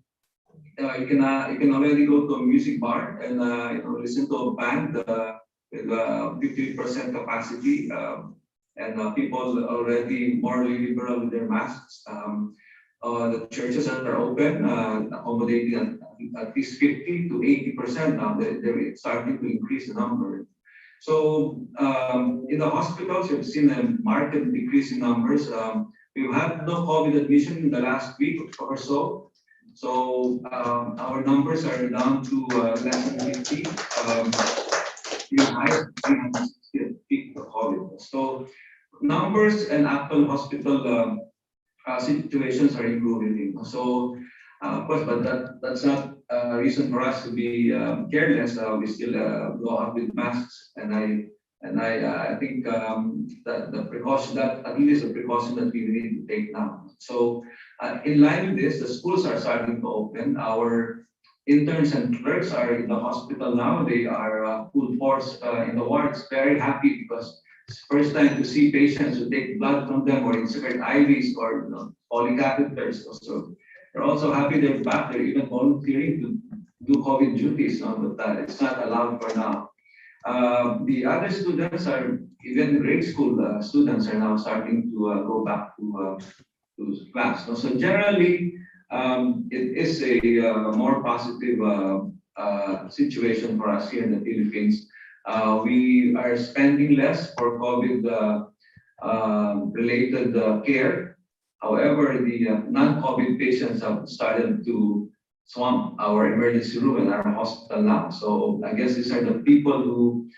Speaker 4: You can already go to a music bar and listen to a band with 50% capacity. and people already more liberal with their masks. The churches are open, accommodating at least 50 to 80% now. They're starting to increase the number. So in the hospitals, we've seen a marked decrease in numbers. We've had no COVID admission in the last week or so. So our numbers are down to less than 50. The highest 360 at peak of COVID. So numbers and actual hospital situations are improving. So of course, but that's not a reason for us to be careless. We still go out with masks, and I think that the precaution, that at least a precaution that we need to take now. So in line with this, the schools are starting to open. Our interns and clerks are in the hospital now. They are full force in the wards. Very happy because it's the first time to see patients who take blood from them or insert IVs or polycatheters. So they're also happy they're back. They're even volunteering to do COVID duties, but it's not allowed for now. The other students are, even grade school students are now starting to go back to class. So generally, it is a more positive situation for us here in the Philippines. We are spending less for COVID related care. However, the non-COVID patients have started to swamp our emergency room and our hospital now. So I guess these are the people who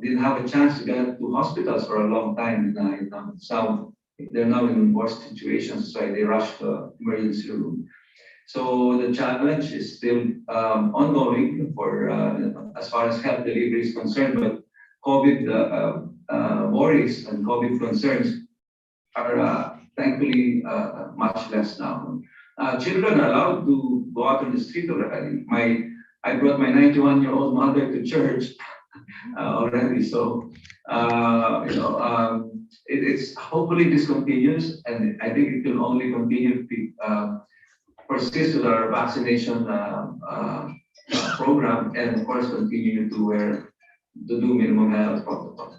Speaker 4: didn't have a chance to get to hospitals for a long time. So they're now in worse situations, so they rush the emergency room. So the challenge is still ongoing for as far as health delivery is concerned, but COVID worries and COVID concerns are thankfully much less now. Children are allowed to go out on the street already. I brought my 91-year-old mother to church already. So it's hopefully this continues, and I think it will only continue to persist with our vaccination program, and of course continue to do minimum health protocol.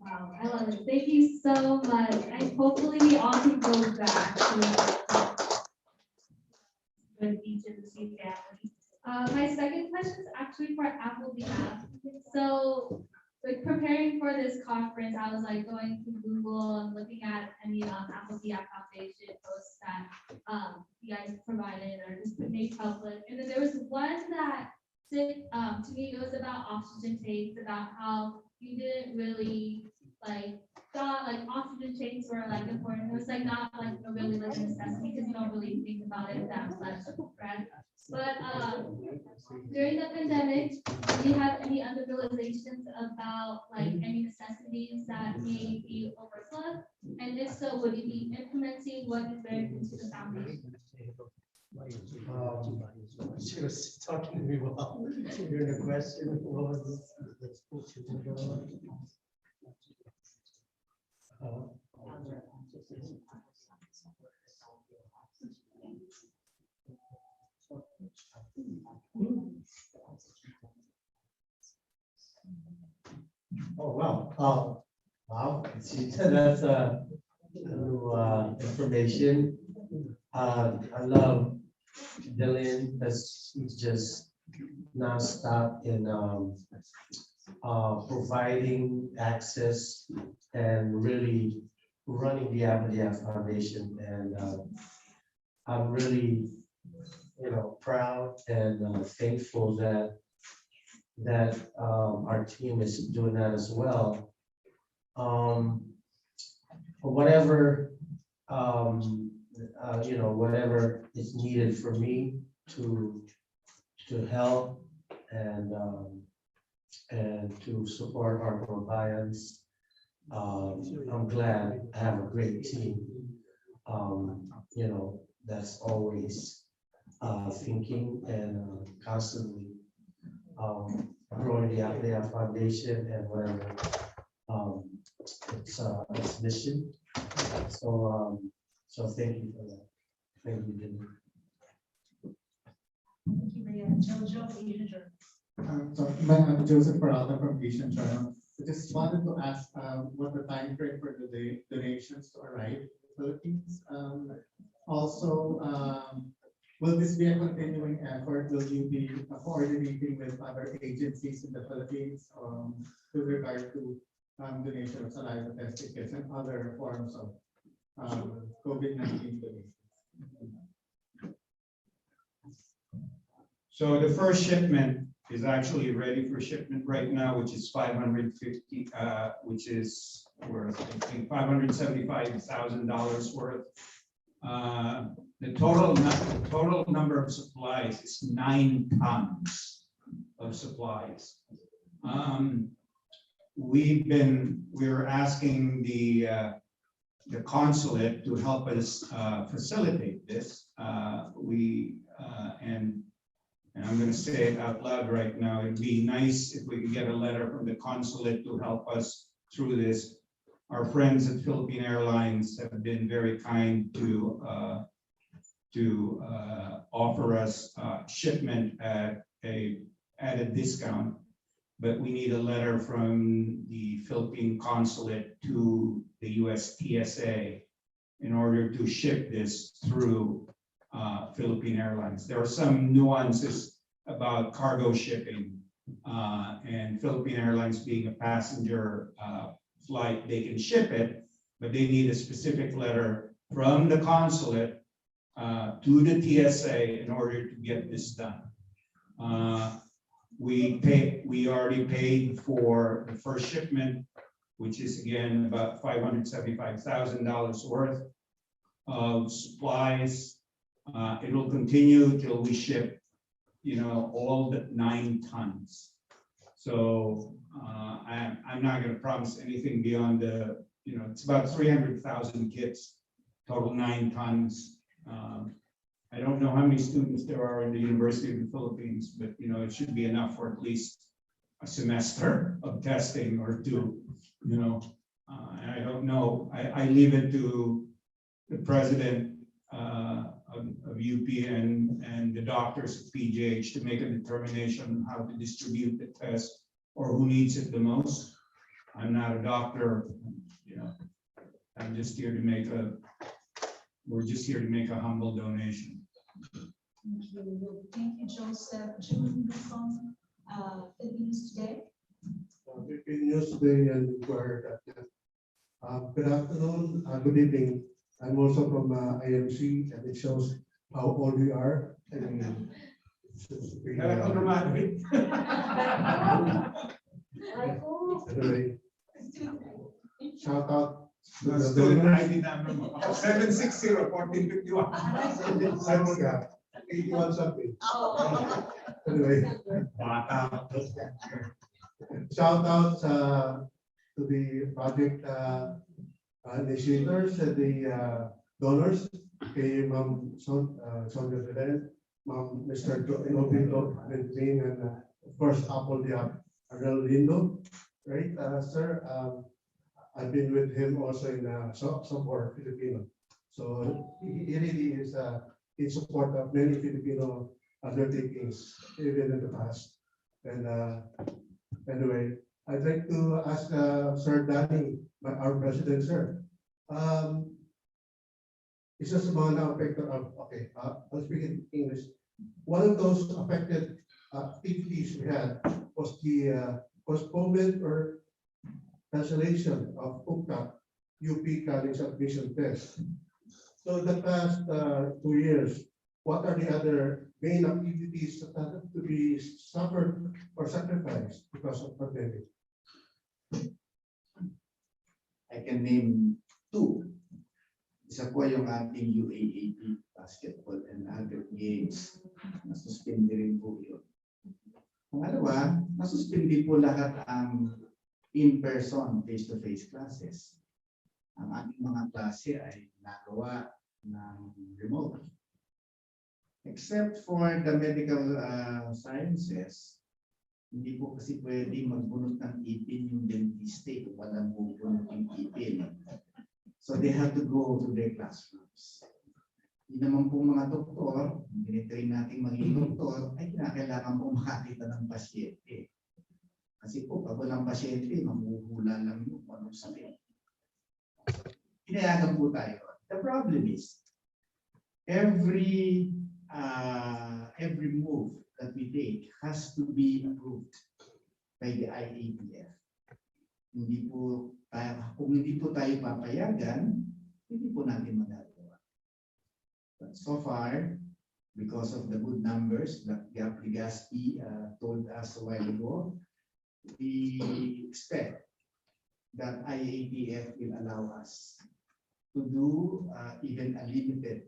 Speaker 7: Wow, I love it. Thank you so much. And hopefully we all can go back to with each of the two families. My second question is actually for Apple behalf. So like preparing for this conference, I was like going to Google and looking at any Apple Foundation posts that you guys provided or just made public. And then there was one that to me, it was about oxygen tanks, about how you didn't really thought oxygen tanks were important. It was not really a necessity because you don't really think about it that much, right? But during the pandemic, do you have any other realizations about any necessities that may be overlooked? And if so, would you be implementing what you learned into the foundation?
Speaker 3: She was talking to me while during the question. What was this? Oh, wow. Wow. See, that's new information. I love Dylan because he's just nonstop in providing access and really running the APL Foundation. And I'm really, proud and thankful that our team is doing that as well. Whatever whatever is needed for me to help and to support our clients. I'm glad I have a great team. That's always thinking and constantly growing the APL Foundation and whatever its mission. So thank you for that. Thank you, Jimmy.
Speaker 1: Thank you, Maria. Jojo, Asia.
Speaker 5: I'm Joseph Peralta from Asian Journal. I just wanted to ask what the time frame for the donations to arrive in the Philippines. Also, will this be a continuing effort? Will you be coordinating with other agencies in the Philippines with regard to donation of saliva testing kits and other forms of COVID-19 donations?
Speaker 6: So the first shipment is actually ready for shipment right now, which is 550, which is worth, I think, $575,000 worth. The total number of supplies is 9 tons of supplies. We're asking the consulate to help us facilitate this. And I'm going to say it out loud right now. It'd be nice if we could get a letter from the consulate to help us through this. Our friends at Philippine Airlines have been very kind to offer us shipment at a discount, but we need a letter from the Philippine consulate to the US TSA in order to ship this through Philippine Airlines. There are some nuances about cargo shipping, and Philippine Airlines being a passenger flight, they can ship it, but they need a specific letter from the consulate to the TSA in order to get this done. We already paid for the first shipment, which is again about $575,000 worth of supplies. It will continue till we ship, all the 9 tons. So I'm not going to promise anything beyond it's about 300,000 kits, total 9 tons. I don't know how many students there are in the University of the Philippines, but it should be enough for at least a semester of testing or 2. And I don't know. I leave it to the president of UP and the doctors at PGH to make a determination on how to distribute the test or who needs it the most. I'm not a doctor, I'm just here to we're just here to make a humble donation.
Speaker 1: Thank you, Joseph. June from Philippines Today.
Speaker 8: Philippine News Today and Inquirer. Good afternoon, good evening. I'm also from IMC, and it shows how old we are. And anyway, shout out to the
Speaker 6: Student
Speaker 8: donors.
Speaker 6: ID number 760-1451.
Speaker 8: Simon Gap, 81 something. Anyway, shout out to the project initiators and the donors, kay Ma'am Sonia Belen, Ma'am Mr. Inobito Benjamin, and of course Apple Arnel Lindo, right, sir? I've been with him also in Sabor, Filipino. So he really is in support of many Filipino undertakings, even in the past. And anyway, I'd like to ask Sir Danny, our president, sir. It's just about now affected of, okay, I'll speak in English. One of those affected activities we had was the postponement or cancellation of UP college admission test. So the past 2 years, what are the other main activities that have to be suffered or sacrificed because of pandemic?
Speaker 5: I can name 2. Isa po yung ating UAAP basketball and other games. Nasuspindi rin po yun. Pangalawa, nasuspindi po lahat ang in-person, face-to-face classes. Ang ating mga klase ay nagawa ng remote. Except for the medical sciences, hindi po kasi pwede magbunot ng ipin yung dentiste kung walang bubunot yung ipin. So they have to go to their classrooms. Hindi naman po mga doktor, dinitrain natin maging doktor, ay kinakailangan po makakita ng pasyente. Kasi po, pag walang pasyente, mamuhula lang yung anong sakit. Inayagan po tayo. The problem is, every move that we take has to be approved by the APL. Hindi po tayo, kung hindi po tayo papayagan, hindi po natin magagawa. But so far, because of the good numbers that Gap Legaspi told us a while ago, we expect that IATF will allow us to do even a limited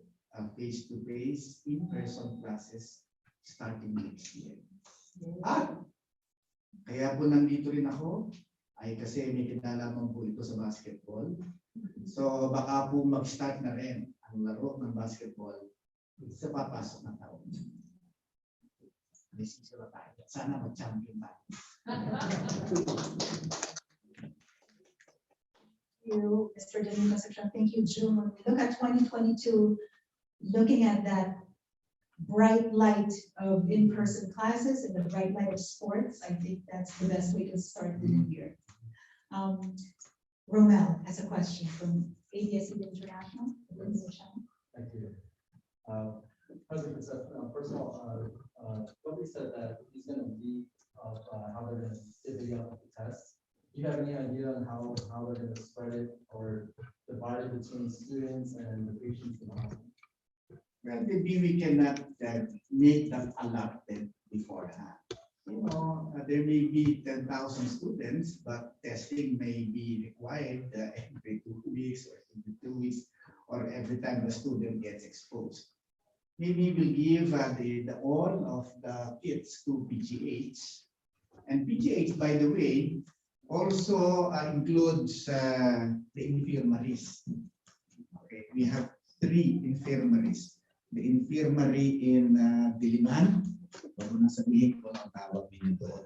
Speaker 5: face-to-face in-person classes starting next year. At kaya po nandito rin ako ay kasi may kinalaman po ito sa basketball. So baka po mag-start na rin ang laro ng basketball sa papasok na taon. Sila tayo. Sana mag-champion tayo.
Speaker 1: You, Mr. Domingo Concepcion. Thank you, June. When we look at 2022, looking at that bright light of in-person classes and the bright light of sports, I think that's the best way to start the new year. Romel has a question from ABS International.
Speaker 9: Thank you. President Concepcion, first of all, Toby said that he's going to lead of how they're going to divvy up the tests. Do you have any idea on how they're going to spread it or divide it between students and the patients in the hospital?
Speaker 5: Well, maybe we cannot make that allotted beforehand. You know, there may be 10,000 students, but testing may be required every 2 weeks or every 2 weeks or every time the student gets exposed. Maybe we'll give the all of the kits to PGH. And PGH, by the way, also includes the infirmaries. Okay, we have 3 infirmaries. The infirmary in Diliman. Huwag mo na sabihin ko ang tawag din doon.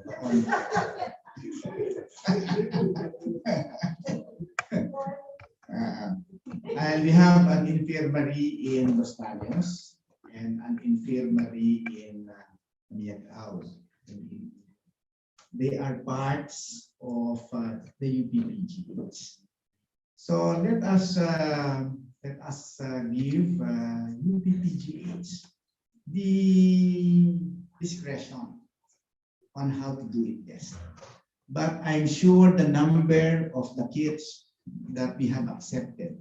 Speaker 5: And we have an infirmary in Los Baños and an infirmary in Miagao. They are parts of the UPPGH. So let us give UPPGH the discretion on how to do it best. But I'm sure the number of the kits that we have accepted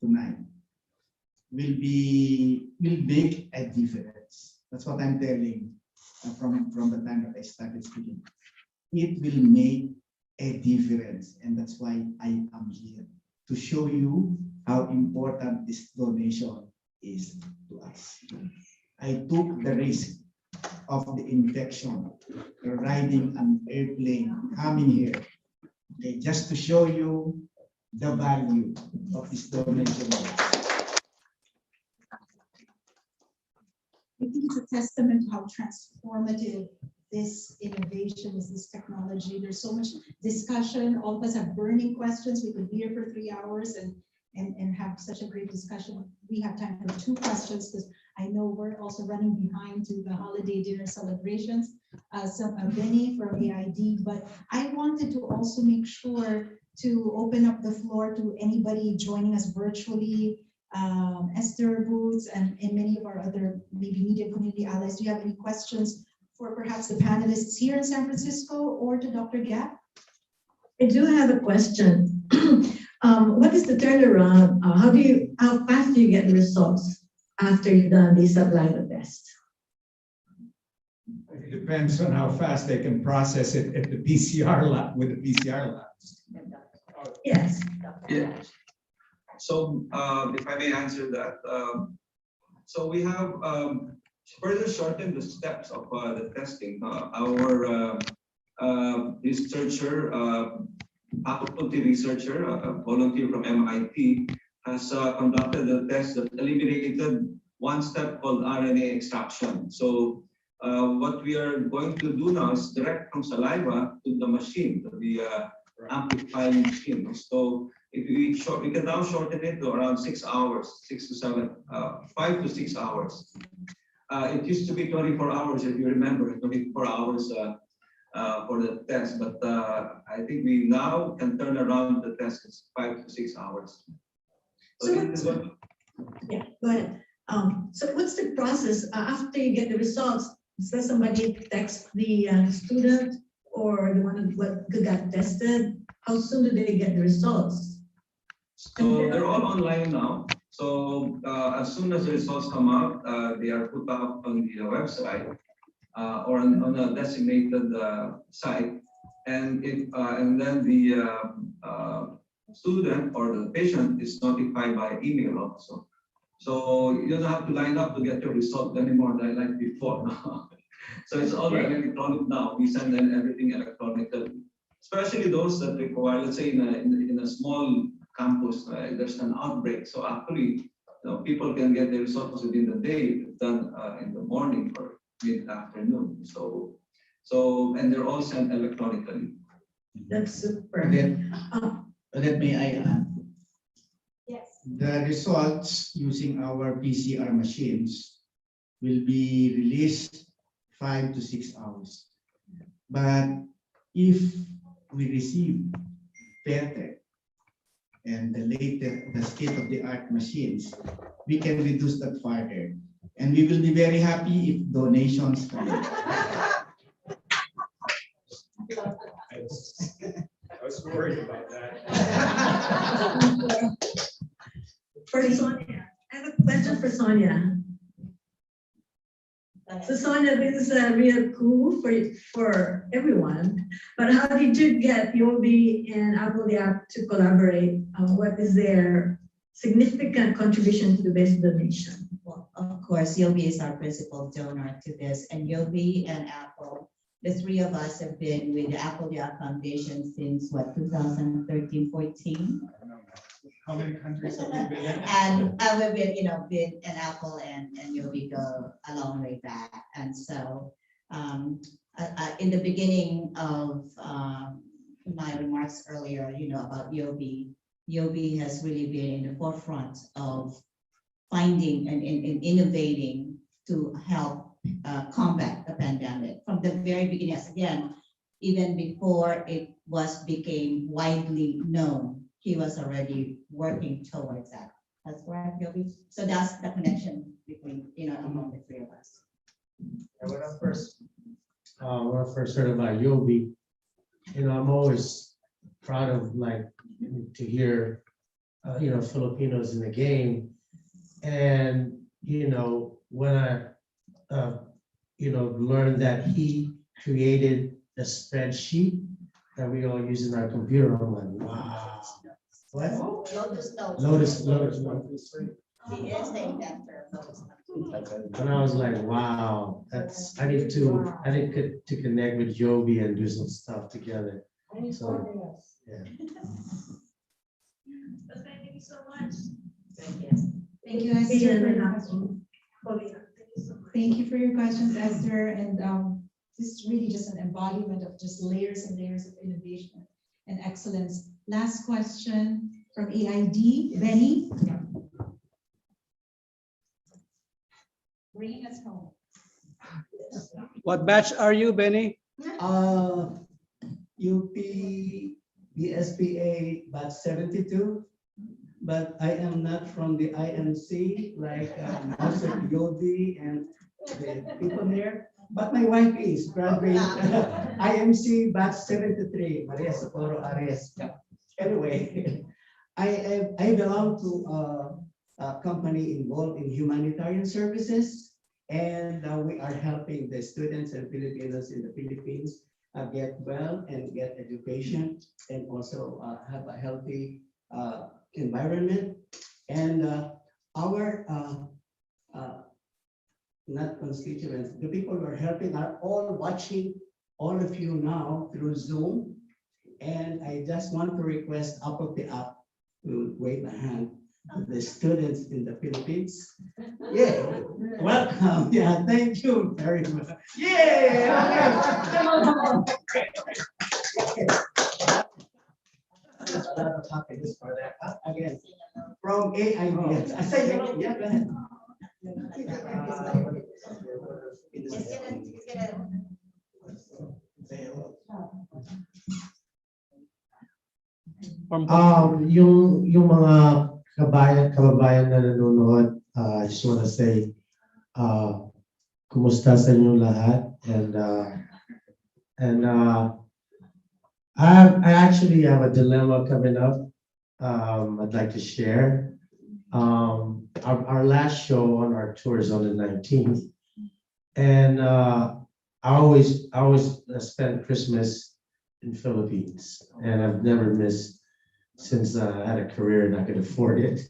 Speaker 5: tonight will make a difference. That's what I'm telling from the time that I started speaking. It will make a difference, and that's why I am here to show you how important this donation is to us. I took the risk of the infection, riding an airplane, coming here, okay, just to show you the value of this donation.
Speaker 1: I think it's a testament to how transformative this innovation is, this technology. There's so much discussion. All of us have burning questions. We could be here for 3 hours and have such a great discussion. We have time for 2 questions because I know we're also running behind to the holiday dinner celebrations. Benny from AID, but I wanted to also make sure to open up the floor to anybody joining us virtually. Esther Boots and many of our other maybe media community allies. Do you have any questions for perhaps the panelists here in San Francisco or to Dr. Gap?
Speaker 10: I do have a question. What is the turnaround? How fast do you get the results after you've done the saliva test?
Speaker 6: It depends on how fast they can process it at the PCR lab with the PCR labs.
Speaker 10: Yes.
Speaker 4: Yeah. So if I may answer that, so we have further shortened the steps of the testing. Our researcher, faculty researcher, a volunteer from MIT, has conducted a test that eliminated one step called RNA extraction. So what we are going to do now is direct from saliva to the machine, to the amplifying machine. So if we can now shorten it to around 6 hours, 6 to 7, 5 to 6 hours. It used to be 24 hours, if you remember, 24 hours for the test, but I think we now can turn around the test in 5 to 6 hours.
Speaker 10: So
Speaker 4: this is what
Speaker 10: Yeah, go ahead. So what's the process after you get the results? Does somebody text the student or the one who got tested? How soon do they get the results?
Speaker 4: So they're all online now. So as soon as the results come out, they are put up on the website or on a designated site, and then the student or the patient is notified by email also. So you don't have to line up to get your result anymore like before. So it's all electronic now. We send them everything electronically, especially those that require, let's say, in a small campus, there's an outbreak. So actually, people can get the results within the day, done in the morning or mid-afternoon. So and they're all sent electronically.
Speaker 10: That's super.
Speaker 5: Let me add.
Speaker 7: Yes.
Speaker 5: The results using our PCR machines will be released 5 to 6 hours. But if we receive better and the latest, the state-of-the-art machines, we can reduce that further. And we will be very happy if donations come in.
Speaker 6: I was worried about that.
Speaker 10: For Sonia, I have a question for Sonia. So Sonia, this is a real coup for everyone, but how did you get Yobi and Apple the App to collaborate? What is their significant contribution to the base donation?
Speaker 2: Well, of course, Yobi is our principal donor to this, and Yobi and Apple, the three of us have been with the Apple the App Foundation since what, 2013, 14?
Speaker 6: How many countries have we been in?
Speaker 2: And we've been, been an Apple and Yobi go a long way back. And so in the beginning of my remarks earlier, about Yobi, Yobi has really been in the forefront of finding and innovating to help combat the pandemic from the very beginning. As again, even before it became widely known, he was already working towards that. That's correct, Yobi. So that's the connection between, among the three of us.
Speaker 3: And when I first heard about Yobi, I'm always proud of to hear, Filipinos in the game. And, when I, learned that he created the spreadsheet that we all use in our computer, I'm like, wow. What? Lotus.
Speaker 2: He is the inventor of Lotus.
Speaker 3: And I was like, wow, I need to connect with Yobi and do some stuff together. So, yeah.
Speaker 7: Thank you so much.
Speaker 2: Thank you.
Speaker 11: Thank you, Esther. for your question. Thank you for your questions, Esther. And this is really just an embodiment of just layers and layers of innovation and excellence. Last question from AID, Benny.
Speaker 1: Bringing us home.
Speaker 12: What batch are you, Benny?
Speaker 13: UP BSPA batch 72, but I am not from the IMC like most of Yobi and the people there. But my wife is graduate IMC batch 73, Maria Socorro Arias. Anyway, I belong to a company involved in humanitarian services, and we are helping the students and Filipinos in the Philippines get well and get education, and also have a healthy environment. And our not constituents, the people who are helping are all watching all of you now through Zoom. And I just want to request Apple the App to wave a hand to the students in the Philippines. Yeah, welcome. Yeah, thank you very much. Yeah. There's a lot of happiness for that. Again, from AIB. I say hello. Yeah, go ahead. Say hello.
Speaker 3: Yung mga kababayan na nanonood, I just wanna say, kumusta sa inyo lahat? And I actually have a dilemma coming up. I'd like to share. Our last show on our tour is on the 19th. And I always spend Christmas in Philippines, and I've never missed since I had a career and I could afford it.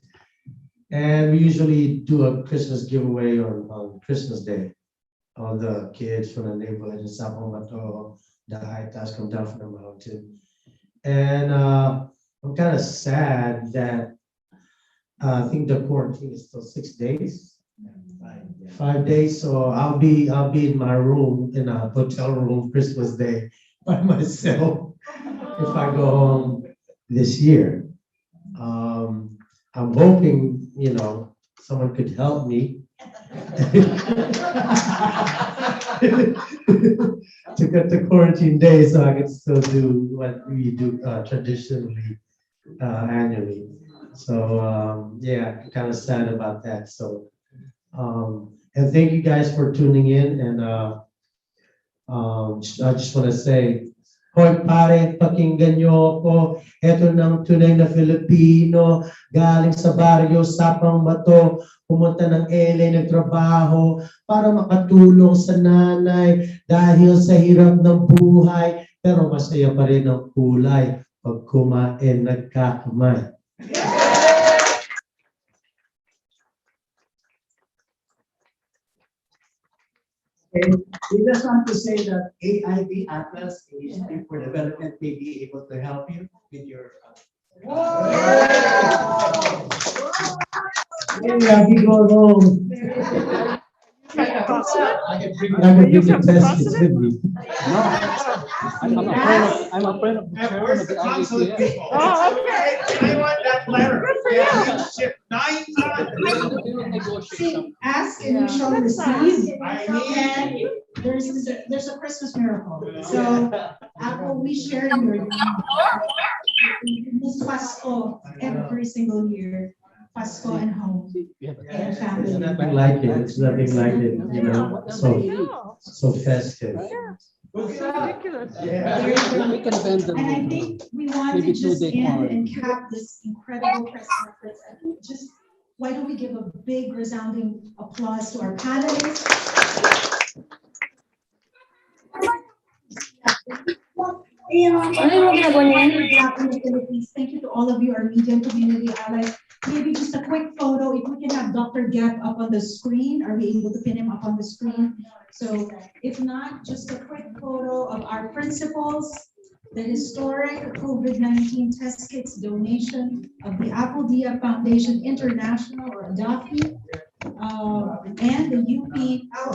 Speaker 3: And we usually do a Christmas giveaway on Christmas Day. All the kids from the neighborhood in Sapomato, the Haitas come down from the mountain. And I'm kind of sad that I think the quarantine is still 6 days. 5 days, so I'll be in my room, in a hotel room Christmas Day by myself if I go home this year. I'm hoping, someone could help me to get the quarantine days so I can still do what we do traditionally annually. So yeah, I'm kind of sad about that. So and thank you guys for tuning in. And I just want to say, hoy pare, pakinggan nyo ako. Ito ng tunay na Filipino, galing sa baryo, Sapang Bato, pumunta ng LA, nagtrabaho para makatulong sa nanay dahil sa hirap ng buhay. Pero masaya pa rin ang kulay pag kumain nagkakamay.
Speaker 13: And we just want to say that AIB Atlas Initiative for Development may be able to help you with your.
Speaker 3: Yeah, we go home. I can bring the test with me.
Speaker 12: I'm afraid of the chairman of the IAPL.
Speaker 5: Oh, okay. I want that letter. Yeah, ship 9 times.
Speaker 12: We will negotiate
Speaker 11: See,
Speaker 12: some.
Speaker 11: ask and you shall receive.
Speaker 5: I
Speaker 11: And
Speaker 5: need.
Speaker 11: there's a Christmas miracle. So Apple, we share your this Pasko every single year. Pasko and home and
Speaker 3: It's
Speaker 11: family.
Speaker 3: nothing like it. It's nothing like it, so festive.
Speaker 5: Ridiculous.
Speaker 12: We can bend them.
Speaker 11: And I think we want to
Speaker 12: Maybe
Speaker 11: just
Speaker 12: 2-day
Speaker 11: end
Speaker 12: quarantine.
Speaker 11: and cap this incredible press conference. And just, why don't we give a big resounding applause to our panelists? Thank you to all of you, our media and community allies. Maybe just a quick photo, if we can have Dr. Gap up on the screen, are we able to pin him up on the screen? So if not, just a quick photo of our principals, the historic COVID-19 test kits donation of the Apple Dia Foundation International or ADAFI, and the UP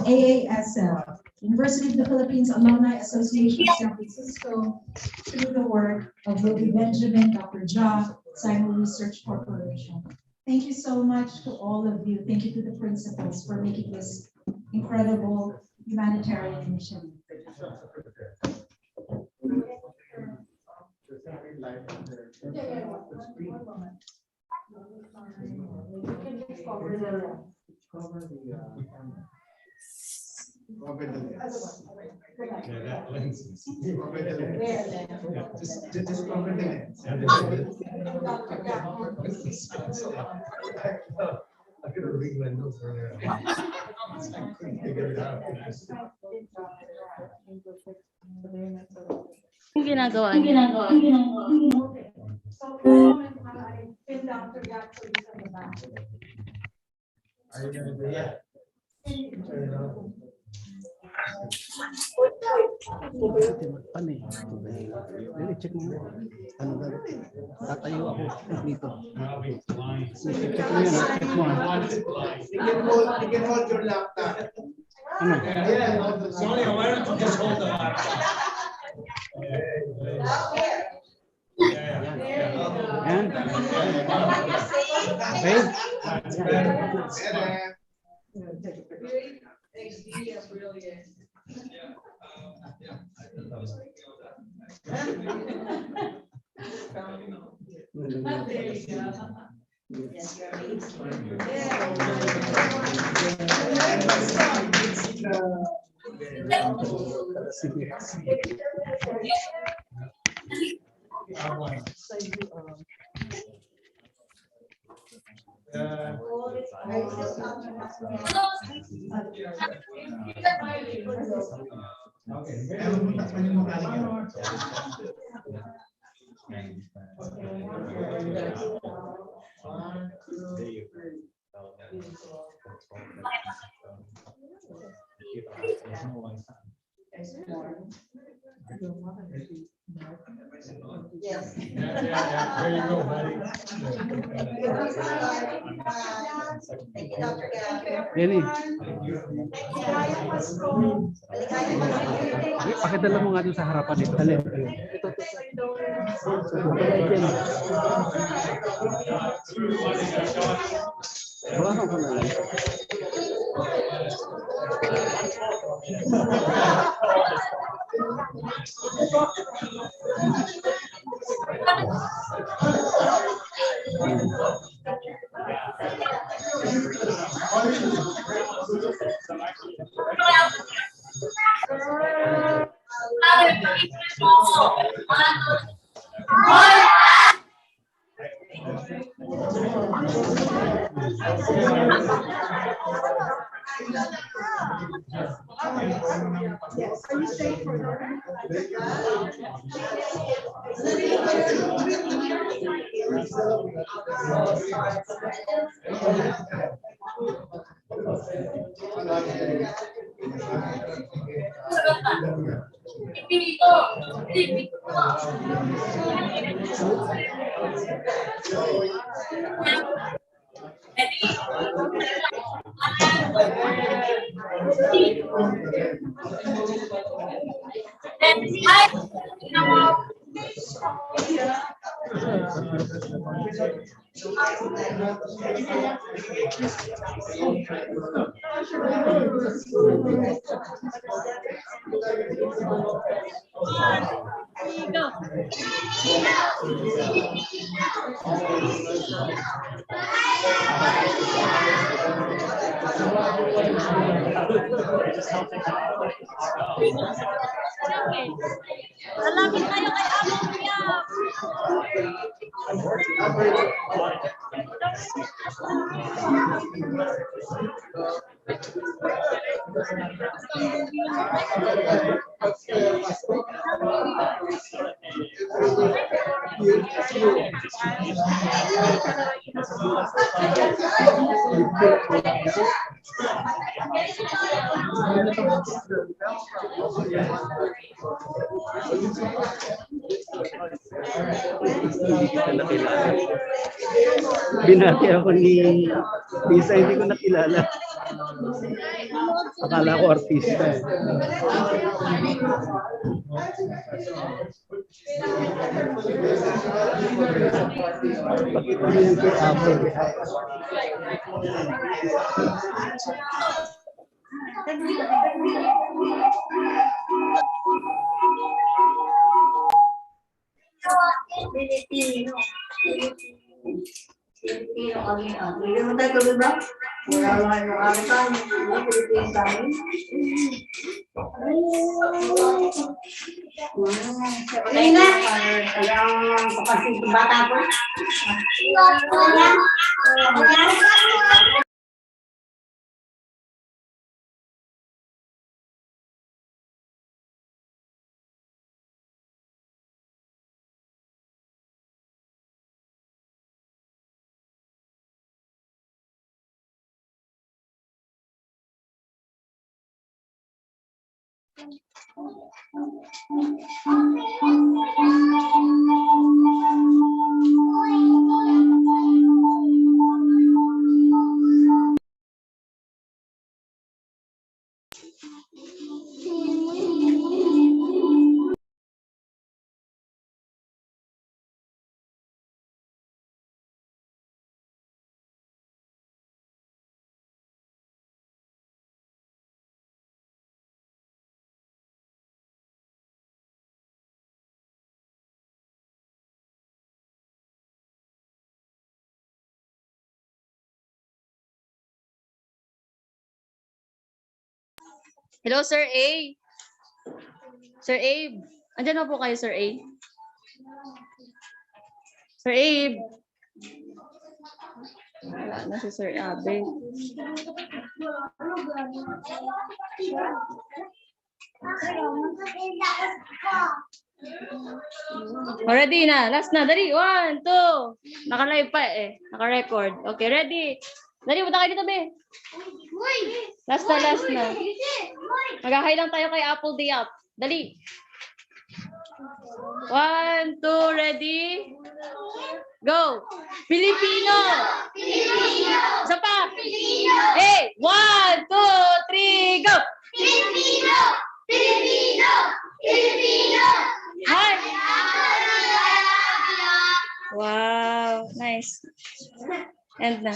Speaker 11: AASL, University of the Philippines Alumni Association of San Francisco, through the work of Willie Benjamin, Dr. Ja, Simon Research Corporation. Thank you so much to all of you. Thank you to the principals for making this incredible humanitarian initiative.
Speaker 5: Cover the lens.
Speaker 6: Yeah, that lens is.
Speaker 5: Cover the lens. Yeah, just cover the lens.
Speaker 3: I could have read my notes earlier.
Speaker 5: I couldn't figure it out.
Speaker 14: Yung ginagawa
Speaker 3: Are you gonna do that? Turn it on.
Speaker 12: Check mo. Ano ba? Tatayo ako dito. Check mo yan. Check mo.
Speaker 5: You can hold your laptop.
Speaker 12: Ano?
Speaker 5: Yeah,
Speaker 3: Sonia, why don't you just hold the laptop?
Speaker 12: Yan. Okay?
Speaker 5: That's better.
Speaker 10: There you go.
Speaker 2: Yes, you're amazing.
Speaker 5: Ayaw mo takpan yung mukha niya.
Speaker 2: Yes.
Speaker 8: There you go, buddy.
Speaker 2: Thank you, Dr. Gab.
Speaker 12: Lenny,
Speaker 2: Maligayang
Speaker 12: pakidala mo nga dun sa harapan nito. Alin, alin. Ito. Wala kang pangalan.
Speaker 7: Salamin tayo kay Among Pia.
Speaker 12: Hindi kita nakilala. Binati ako ni Lisa, hindi ko nakilala. Akala ko artista eh. Pakita mo yan kay Apple.
Speaker 10: Pilipino. Pilipino kami. Hindi mo tayo tuloy ba? Wala lang yung alitan. Pilipino kami. Kaya nga. Kaya kapasig bata po.
Speaker 14: Hello, Sir A. Sir Abe. Andyan na po kayo, Sir A. Sir Abe. Wala na si Sir Abe. Ready na. Last na. Dali. 1, 2. Naka-live pa eh. Naka-record. Okay, ready. Dali, punta kayo dito, be. Last na, last na. Mag-hi lang tayo kay Apple the App. Dali. 1, 2, ready? Go! Filipino!
Speaker 15: Filipino!
Speaker 14: Isa pa!
Speaker 15: Filipino!
Speaker 14: Hey! 1, 2, 3, go!
Speaker 15: Filipino! Filipino! Filipino!
Speaker 14: Hi! Wow! Nice. End na.